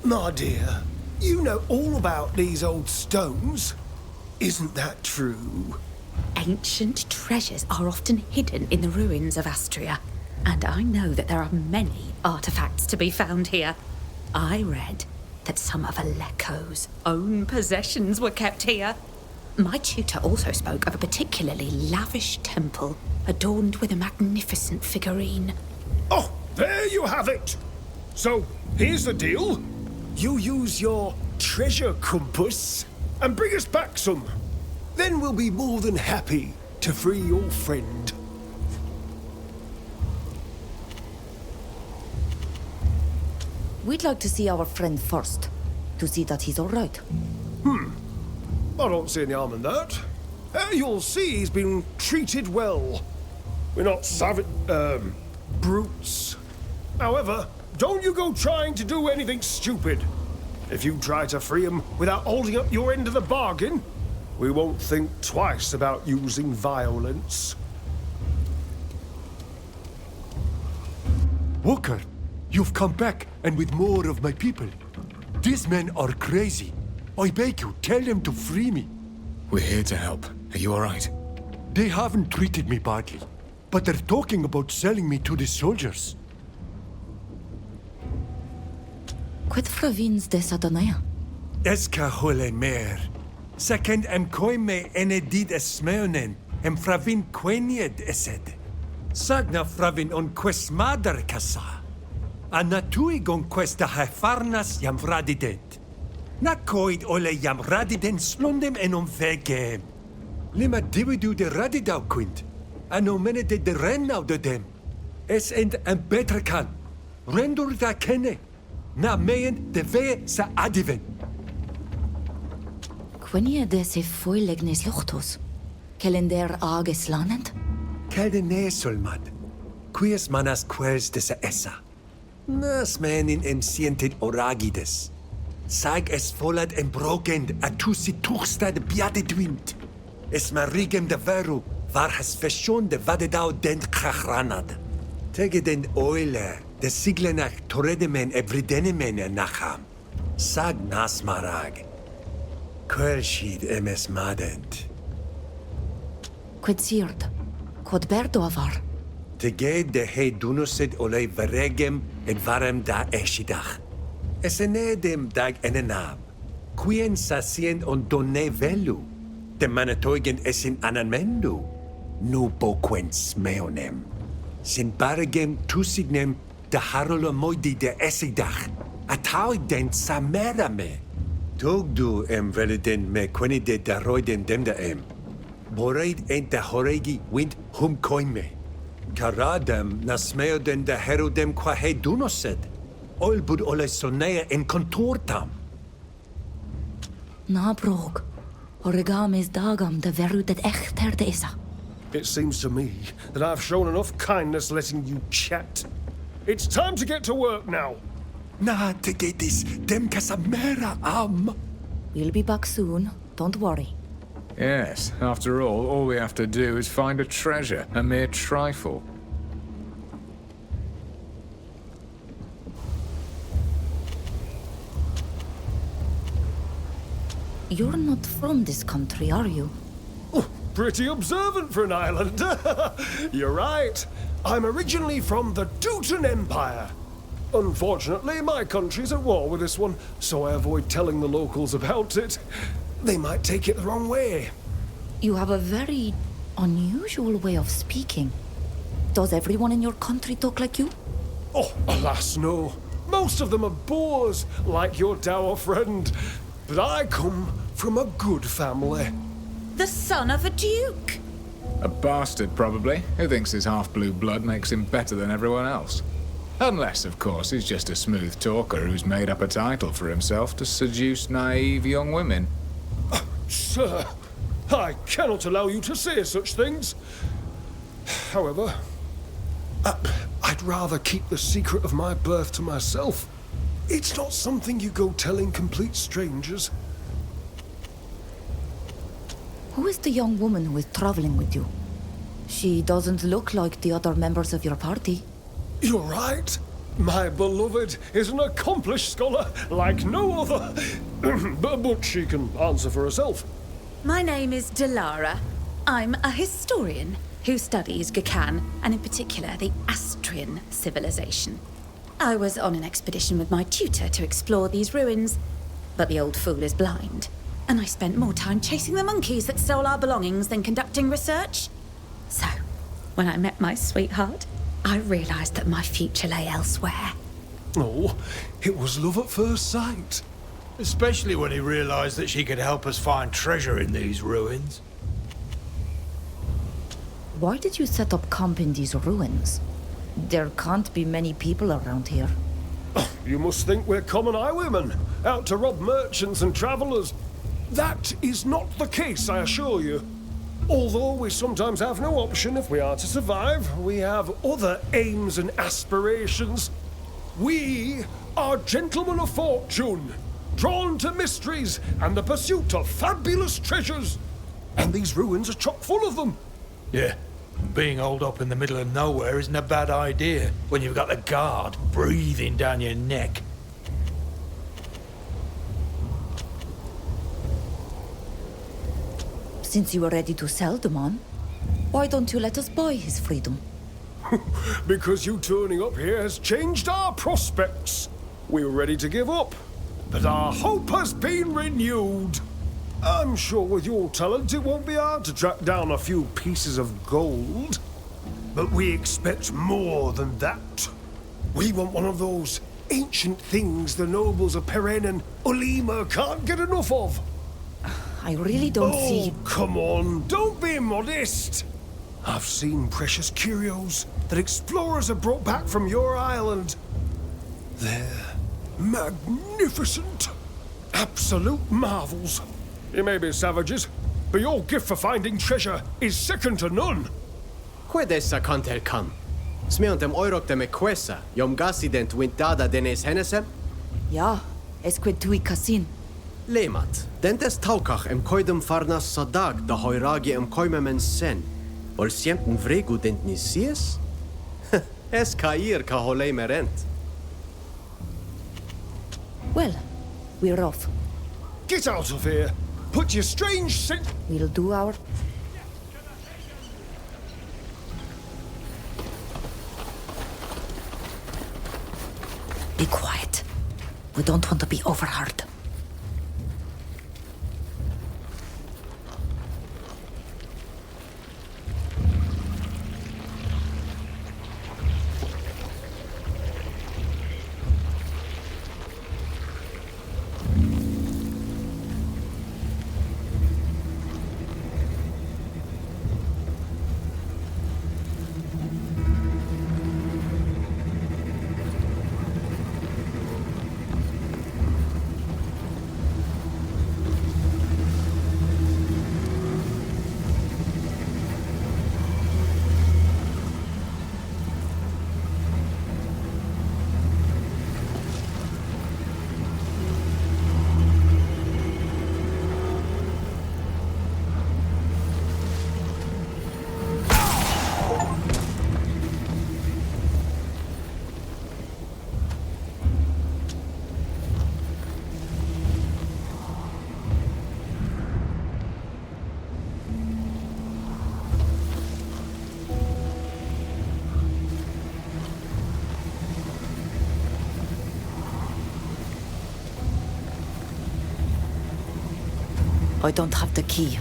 My dear, you know all about these old stones. Isn't that true? Ancient treasures are often hidden in the ruins of Astria, and I know that there are many artifacts to be found here. I read that some of Aleko's own possessions were kept here. My tutor also spoke of a particularly lavish temple adorned with a magnificent figurine. Oh, there you have it! So, here's the deal. You use your treasure compass and bring us back some. Then we'll be more than happy to free your friend. We'd like to see our friend first, to see that he's all right. I don't see any harm in that. You'll see he's been treated well. We're not brutes. However, don't you go trying to do anything stupid. If you try to free him without holding up your end of the bargain, we won't think twice about using violence. Walker, you've come back, and with more of my people. These men are crazy. I beg you, tell them to free me. We're here to help. Are you all right? They haven't treated me badly, but they're talking about selling me to the soldiers. Quid fravins de Sadonea? Eska hole mer. Second em koime enedid esmeonen, em fravin quenied esed. Sagna fravin on quest madar casa. Anatui gon questa hefarnas jam radident. Nakoid ole jam radident slondem en on vegem. Lima dividu de radidau quint. Ano menede de rennau de dem. Es end en beter kan. Rendur da kenne. Na meien de vee sa adiven. Quenia de se foilegnes lochtos. Kelender ages lanent? Kelde nesolmad. Quies manas quels de sa essa. Nas menin em sientit oragides. Sag es volad em brogend a tu si tuchsta de biade dwint. Es marigem de veru, var has feshon de vadedau dent chachranad. Tege den oile, de siglenach toredemen evridenemen nacham. Sag nas marag. Quelshid emes madent. Quid sirt? Quod berdo avar. Teged de he dunosid ole veregem et varem da eshidach. Esenedem dag enenab. Quien sasient on donne velu. De manatoigen esin anamendu. Nu boquen smeonem. Sin baragem tusignem de harola moidi de esidach. Ataoig den samerame. Togdu veliden me quenide da roiden demda Boreid ent da horegi wind hum koime. Karadem nasmeoden da herodem qua he dunosed. Olbud ole sonea en contortam. Na brog. Origamis dagam de veru det echter de isa. It seems to me that I've shown enough kindness letting you chat. It's time to get to work now. Na tegetis dem casamera am. We'll be back soon. Don't worry. Yes, after all we have to do is find a treasure, a mere trifle. You're not from this country, are you? Oh, pretty observant for an islander. You're right. I'm originally from the Teuton Empire. Unfortunately, my country's at war with this one, so I avoid telling the locals about it. They might take it the wrong way. You have a very unusual way of speaking. Does everyone in your country talk like you? Oh, alas, no. Most of them are boors, like your dour friend. But I come from a good family. The son of a duke. A bastard, probably, who thinks his half-blue blood makes him better than everyone else. Unless, of course, he's just a smooth talker who's made up a title for himself to seduce naive young women. Sir, I cannot allow you to say such things. However, I'd rather keep the secret of my birth to myself. It's not something you go telling complete strangers. Who is the young woman who is traveling with you? She doesn't look like the other members of your party. You're right. My beloved is an accomplished scholar like no other. But she can answer for herself. My name is Delara. I'm a historian who studies Ghakan, and in particular the Astrian civilization. I was on an expedition with my tutor to explore these ruins, but the old fool is blind, and I spent more time chasing the monkeys that stole our belongings than conducting research. So, when I met my sweetheart, I realized that my future lay elsewhere. Oh, it was love at first sight. Especially when he realized that she could help us find treasure in these ruins. Why did you set up camp in these ruins? There can't be many people around here. Oh, you must think we're common highwaymen, out to rob merchants and travelers. That is not the case, I assure you. Although we sometimes have no option if we are to survive, we have other aims and aspirations. We are gentlemen of fortune, drawn to mysteries and the pursuit of fabulous treasures. And these ruins are chock full of them. Yeah, being holed up in the middle of nowhere isn't a bad idea when you've got the guard breathing down your neck. Since you are ready to sell the man, why don't you let us buy his freedom? Because you turning up here has changed our prospects. We were ready to give up, but our hope has been renewed. I'm sure with your talent it won't be hard to track down a few pieces of gold. But we expect more than that. We want one of those ancient things the nobles of Peren and Ulima can't get enough of. I really don't see... Oh, come on, don't be modest. I've seen precious curios that explorers have brought back from your island. They're magnificent. Absolute marvels. You may be savages, but your gift for finding treasure is second to none. Quedessa kanter kan. Smeontem oirokte me quessa, yom gasident wintada denes henesem? Ja, esque tui casin. Lemat, dentes taukach em koidem farnas sadag da hoiragi em koimemen sen. Ol siemten vregu dent nisies? Es cair ca holei merent. Well, we're off. Get out of here. Put your strange We'll do our... Be quiet. We don't want to be overheard. I don't have the key.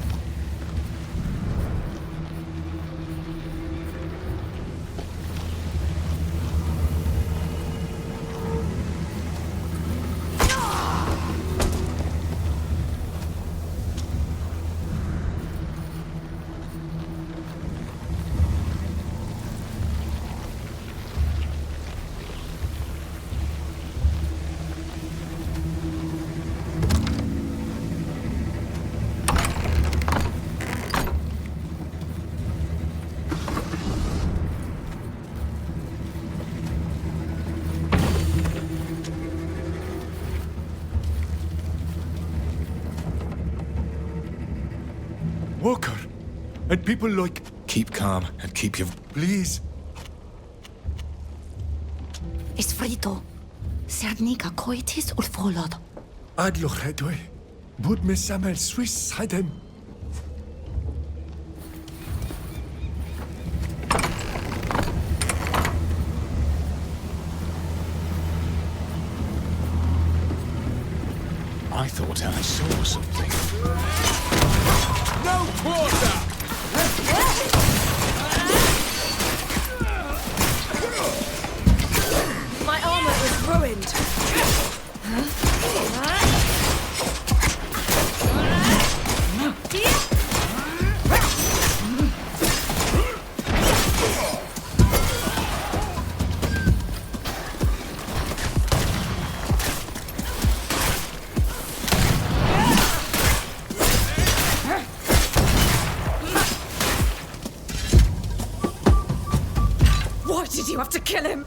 Walker, and people like... Keep calm and keep your... Please. Isfrito. Sernika coitis ulfolod. Adloch hedwe. Bud me samel Swiss hedem. I thought I saw something. No quarter! My armor is ruined. Why did you have to kill him?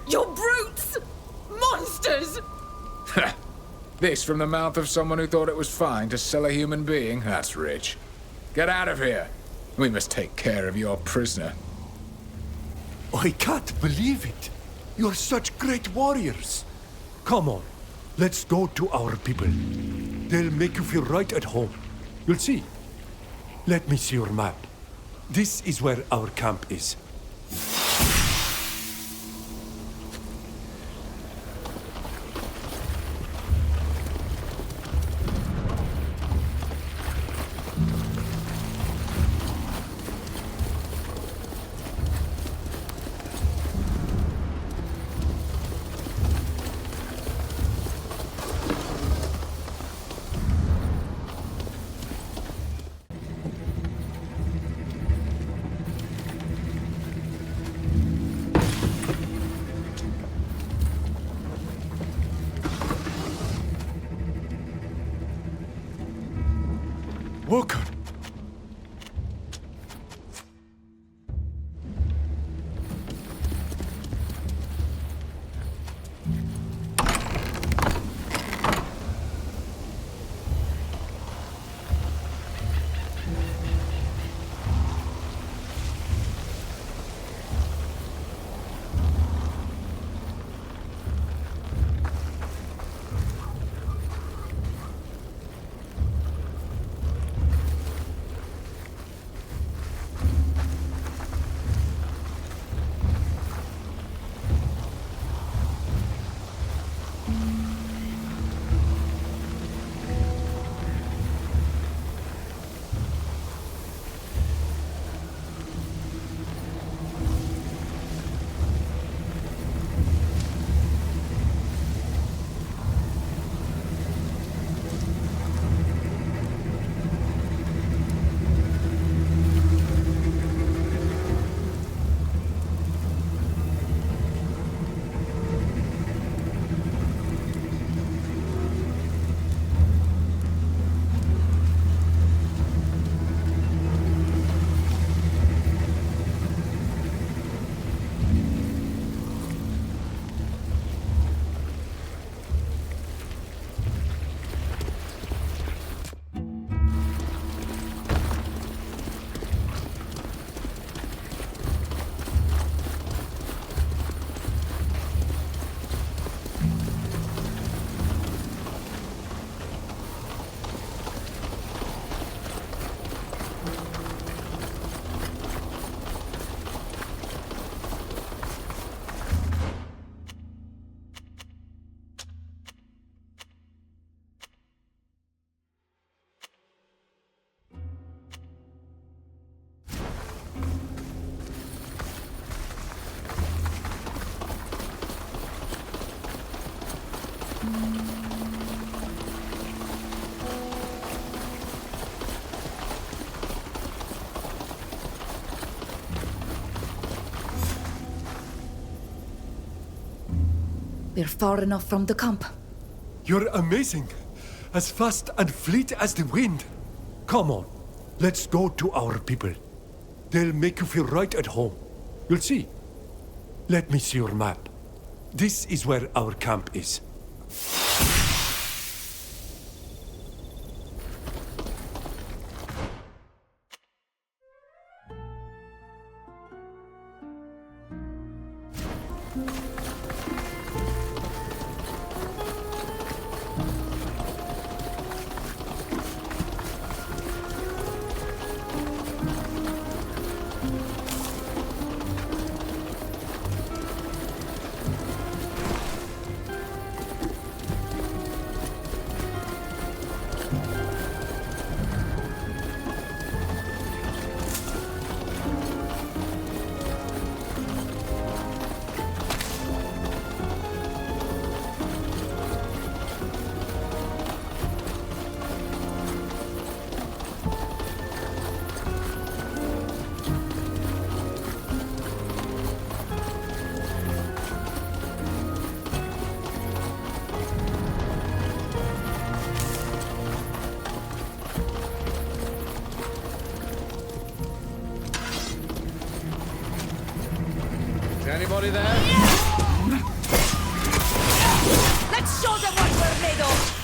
You're brutes! Monsters! This from the mouth of someone who thought it was fine to sell a human being? That's rich. Get out of here. We must take care of your prisoner. I can't believe it. You're such great warriors. Come on, let's go to our people. They'll make you feel right at home. You'll see. Let me see your map. This is where our camp is. We're far enough from the camp. You're amazing. As fast and fleet as the wind. Come on, let's go to our people. They'll make you feel right at home. You'll see. Let me see your map. This is where our camp is. Anybody there? Let's show them what we're made of!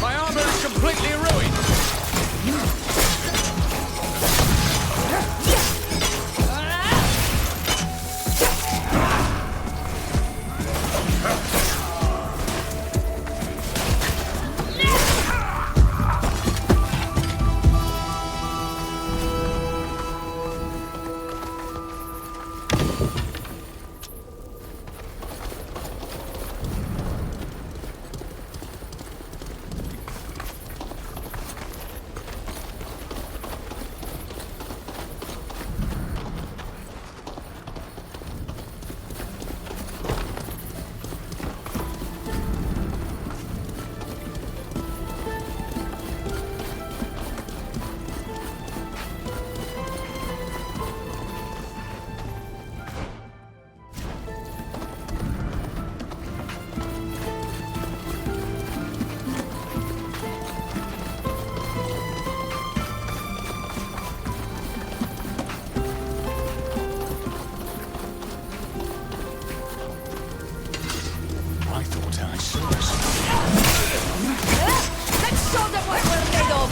My armor is completely ruined! I thought I saw something. Let's show them what we're made of!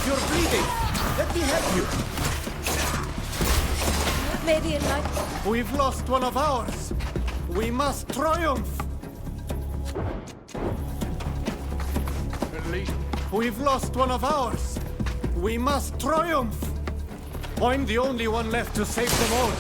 You're bleeding. Let me help you. Maybe in like... We've lost one of ours. We must triumph. At least We've lost one of ours. We must triumph. I'm the only one left to save them all.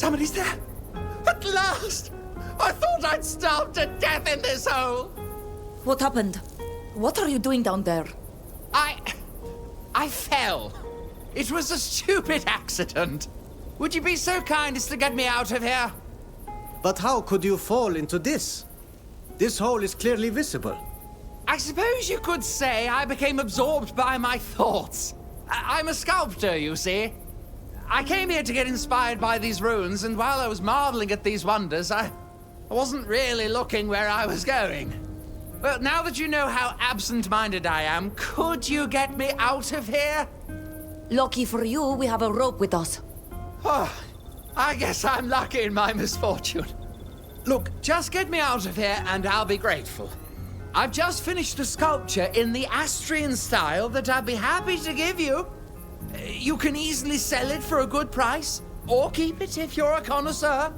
Somebody's there! At last! I thought I'd starve to death in this hole! What happened? What are you doing down there? I fell. It was a stupid accident. Would you be so kind as to get me out of here? But how could you fall into this? This hole is clearly visible. I suppose you could say I became absorbed by my thoughts. I'm a sculptor, you see. I came here to get inspired by these ruins, and while I was marveling at these wonders, I wasn't really looking where I was going. Well, now that you know how absent-minded I am, could you get me out of here? Lucky for you, we have a rope with us. Oh, I guess I'm lucky in my misfortune. Look, just get me out of here and I'll be grateful. I've just finished a sculpture in the Astrian style that I'd be happy to give you. You can easily sell it for a good price, or keep it if you're a connoisseur.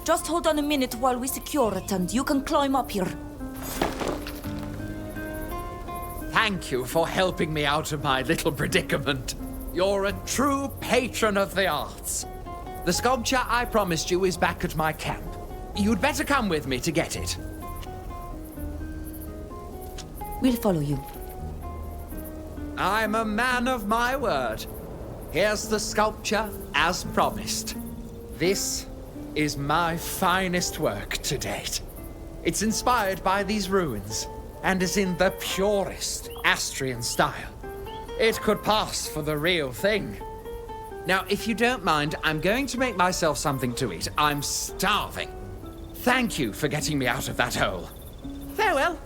Just hold on a minute while we secure it, and you can climb up here. Thank you for helping me out of my little predicament. You're a true patron of the arts. The sculpture I promised you is back at my camp. You'd better come with me to get it. We'll follow you. I'm a man of my word. Here's the sculpture as promised. This is my finest work to date. It's inspired by these ruins and is in the purest Astrian style. It could pass for the real thing. Now, if you don't mind, I'm going to make myself something to eat. I'm starving. Thank you for getting me out of that hole. Farewell.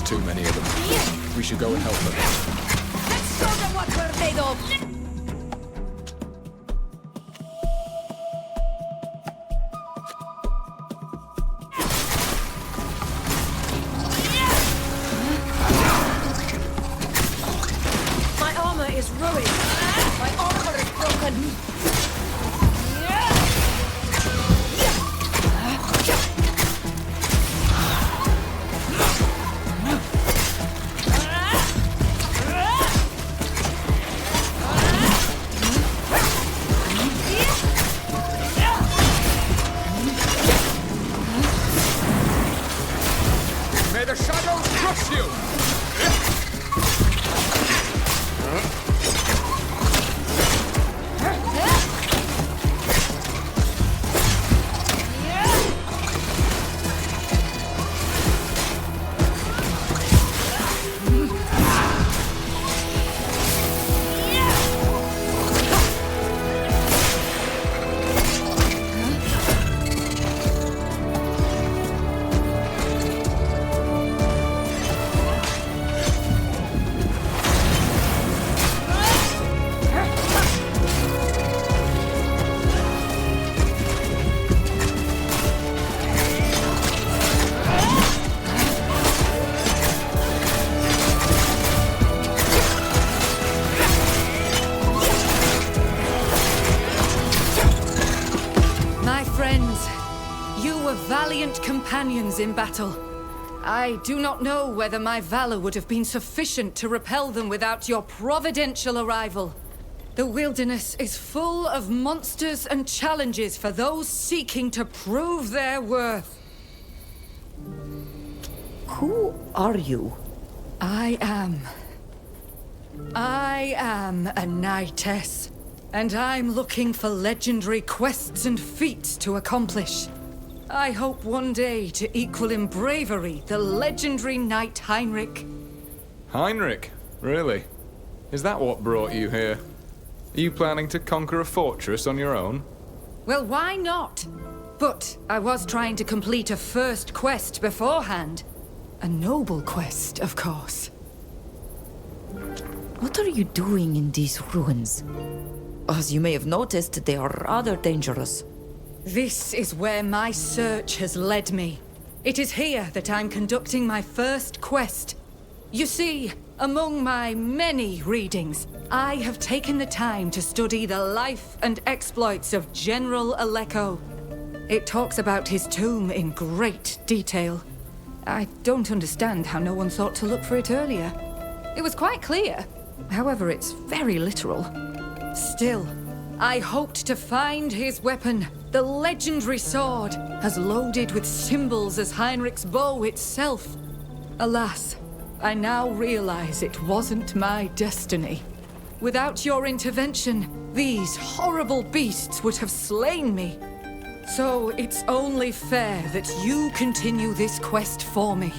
Too many of them. We should go and help them. Let's show them what we're made of! My armor is ruined. My armor is broken. You were valiant companions in battle. I do not know whether my valor would have been sufficient to repel them without your providential arrival. The wilderness is full of monsters and challenges for those seeking to prove their worth. Who are you? I am a knightess, and I'm looking for legendary quests and feats to accomplish. I hope one day to equal in bravery the legendary knight Heinrich. Heinrich? Really? Is that what brought you here? Are you planning to conquer a fortress on your own? Well, why not? But I was trying to complete a first quest beforehand. A noble quest, of course. What are you doing in these ruins? As you may have noticed, they are rather dangerous. This is where my search has led me. It is here that I'm conducting my first quest. You see, among my many readings, I have taken the time to study the life and exploits of General Aleko. It talks about his tomb in great detail. I don't understand how no one thought to look for it earlier. It was quite clear. However, it's very literal. Still, I hoped to find his weapon, the legendary sword, as loaded with symbols as Heinrich's bow itself. Alas, I now realize it wasn't my destiny. Without your intervention, these horrible beasts would have slain me. So it's only fair that you continue this quest for me.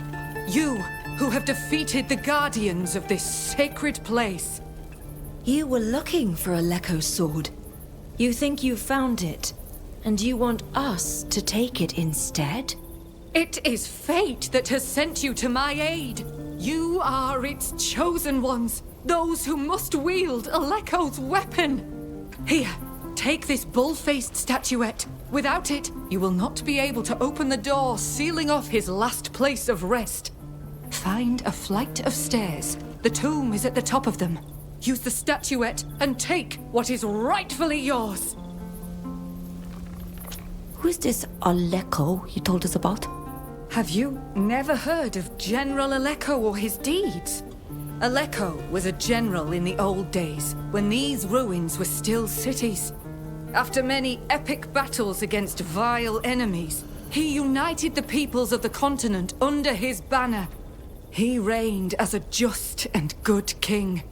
You, who have defeated the guardians of this sacred place. You were looking for Aleko's sword. You think you found it, and you want us to take it instead? It is fate that has sent you to my aid. You are its chosen ones, those who must wield Aleko's weapon. Here, take this bull-faced statuette. Without it, you will not be able to open the door, sealing off his last place of rest. Find a flight of stairs. The tomb is at the top of them. Use the statuette and take what is rightfully yours. Who is this Aleko you told us about? Have you never heard of General Aleko or his deeds? Aleko was a general in the old days, when these ruins were still cities. After many epic battles against vile enemies, he united the peoples of the continent under his banner. He reigned as a just and good king,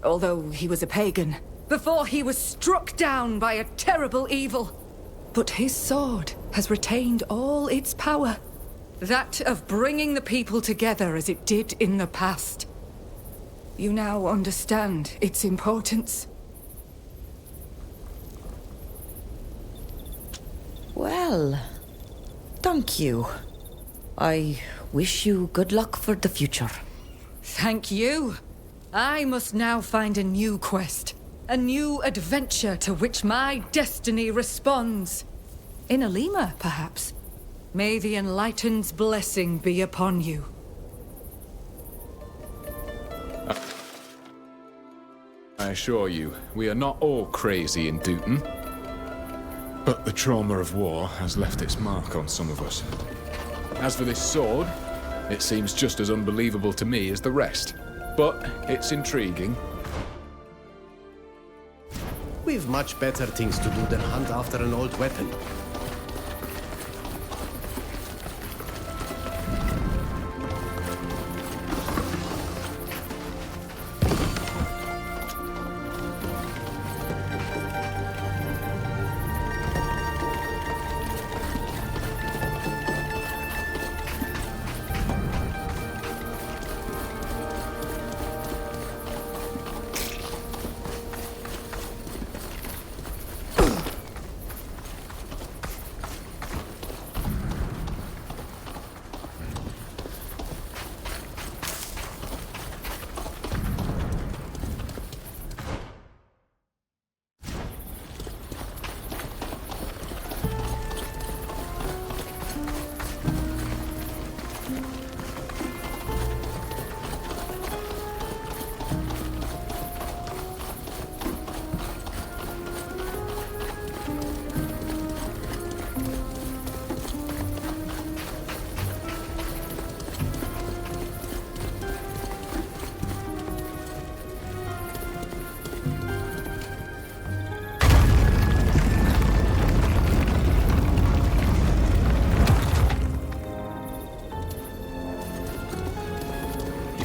although he was a pagan, before he was struck down by a terrible evil. But his sword has retained all its power, that of bringing the people together as it did in the past. You now understand its importance. Well, thank you. I wish you good luck for the future. Thank you. I must now find a new quest, a new adventure to which my destiny responds. In Alima, perhaps. May the Enlightened's blessing be upon you. I assure you, we are not all crazy in Dooton. But the trauma of war has left its mark on some of us. As for this sword, it seems just as unbelievable to me as the rest. But it's intriguing. We've much better things to do than hunt after an old weapon.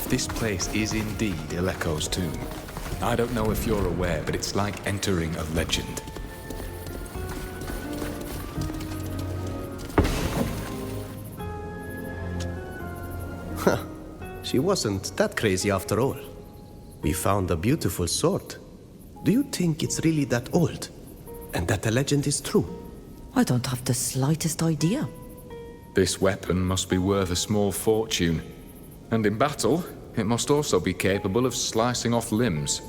This place is indeed Eleko's tomb. I don't know if you're aware, but it's like entering a legend. Huh. She wasn't that crazy after all. We found a beautiful sword. Do you think it's really that old? And that the legend is true? I don't have the slightest idea. This weapon must be worth a small fortune. And in battle, it must also be capable of slicing off limbs.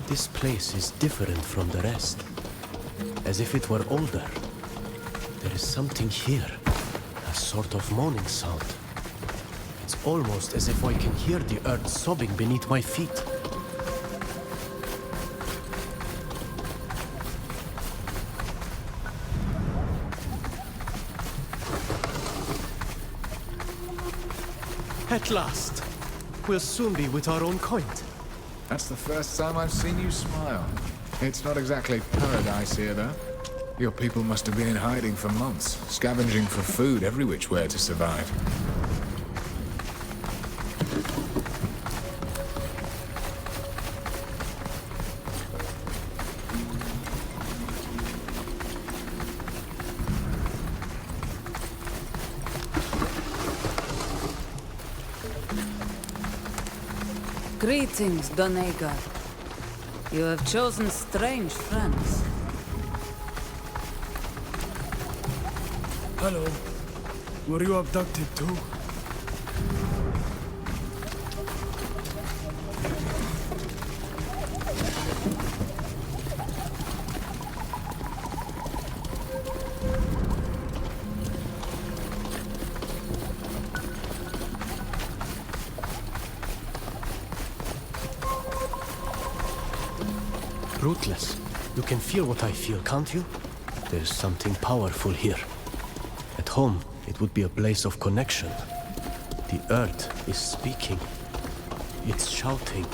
This place is different from the rest. As if it were older. There is something here. A sort of moaning sound. It's almost as if I can hear the earth sobbing beneath my feet. At last! We'll soon be with our own kind. That's the first time I've seen you smile. It's not exactly paradise here, though. Your people must have been in hiding for months, scavenging for food every which way to survive. Greetings, Donega. You have chosen strange friends. Hello. Were you abducted too? Rootless. You can feel what I feel, can't you? There's something powerful here. At home, it would be a place of connection. The earth is speaking. It's shouting.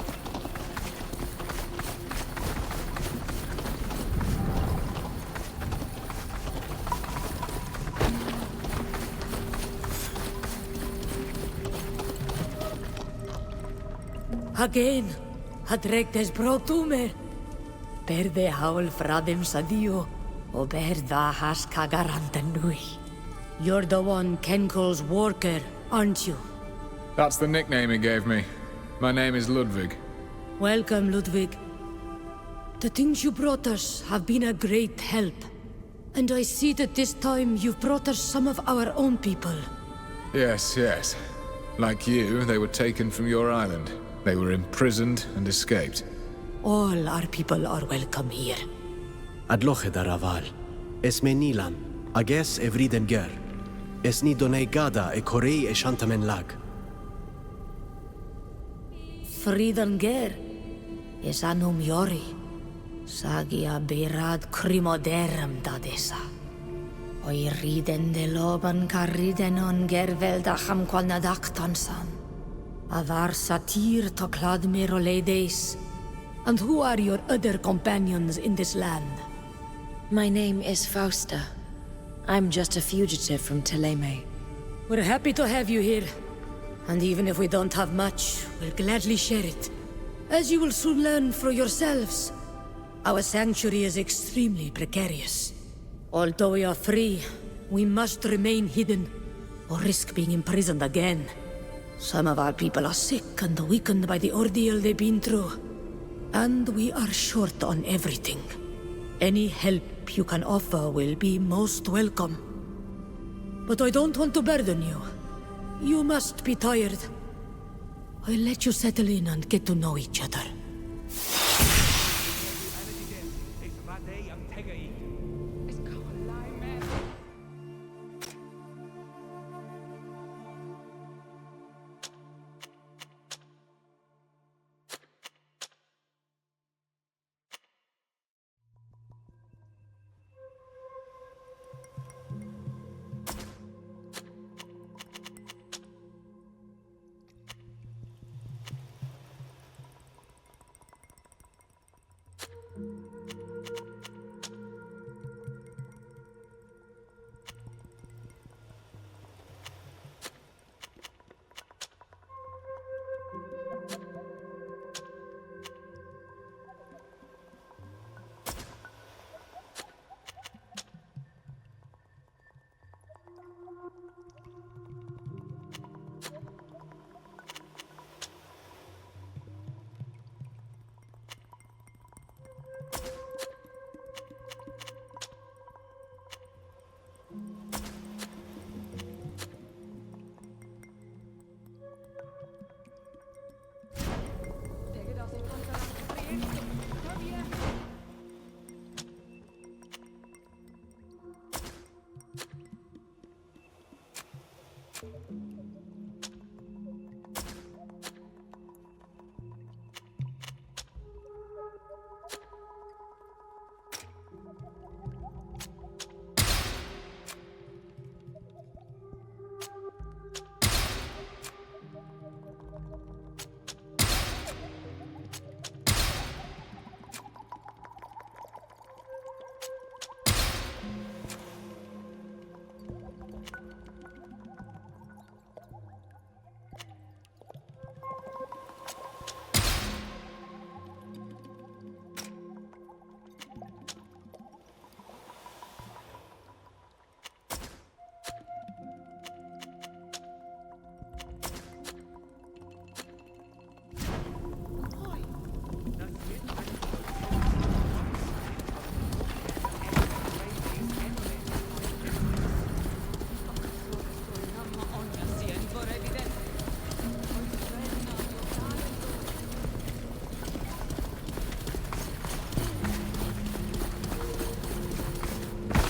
Again, hadregtes brotumer. Perde haul fradim sadio, ober da has kagarantanui. You're the one Ken calls Worker, aren't you? That's the nickname he gave me. My name is Ludwig. Welcome, Ludwig. The things you brought us have been a great help. And I see that this time you've brought us some of our own people. Yes, yes. Like you, they were taken from your island. They were imprisoned and escaped. All our people are welcome here. Adloche daraval. Esme Nilan. Ages evriden ger. Esni donegada e korei e shantamen lag. Fridan ger. Es anum yori. Sagia berad crimoderem dadesa. Oi riden de loban carriden on gerveldacham qualnadaktansan. Avar satir toklad meroledes. And who are your other companions in this land? My name is Fausta. I'm just a fugitive from Teleme. We're happy to have you here. And even if we don't have much, we'll gladly share it. As you will soon learn for yourselves, our sanctuary is extremely precarious. Although we are free, we must remain hidden, or risk being imprisoned again. Some of our people are sick and weakened by the ordeal they've been through. And we are short on everything. Any help you can offer will be most welcome. But I don't want to burden you. You must be tired. I'll let you settle in and get to know each other.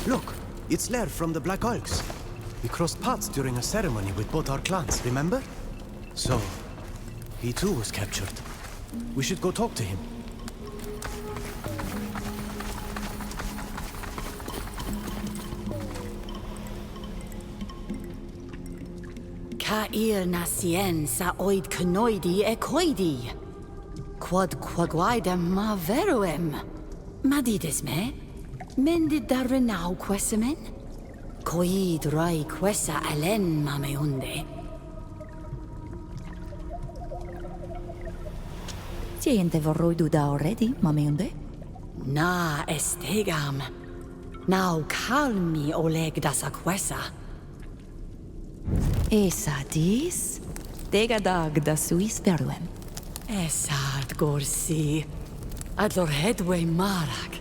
Look, it's Lair from the Black Oaks. We crossed paths during a ceremony with both our clans, remember? So, he too was captured. We should go talk to him. Cair na sien sa oid cnoidi e coidi. Quod quaguidem ma veruem. Madides me? Mendid da renau quesemen? Coid rai quessa alen ma meunde. Siente vorroidu da already, mameunde? Na estegam. Now calmi oleg da sa quessa. Esa dis? Degadag da suis veruem. Esart gorsi. Adlor headway marak.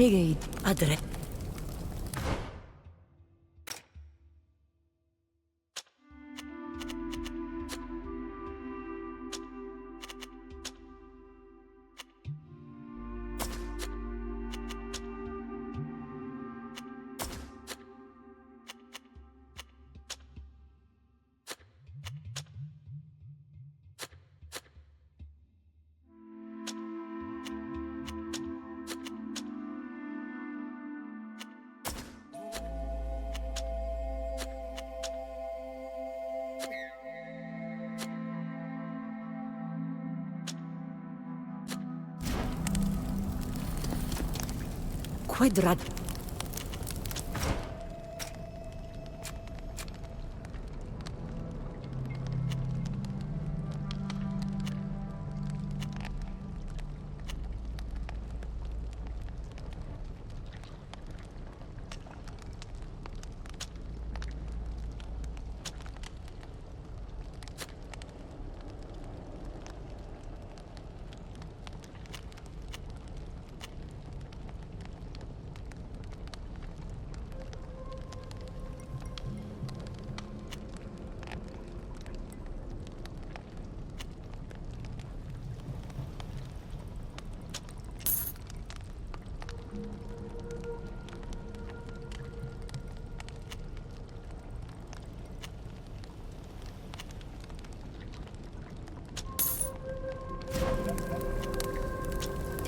Higei adre. quadrad.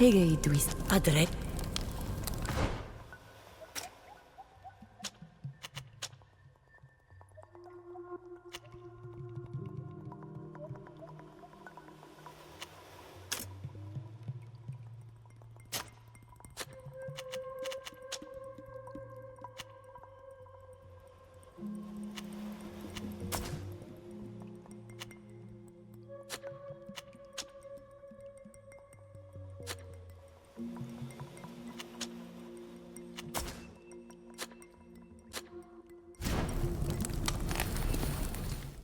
Tege idwis. Adret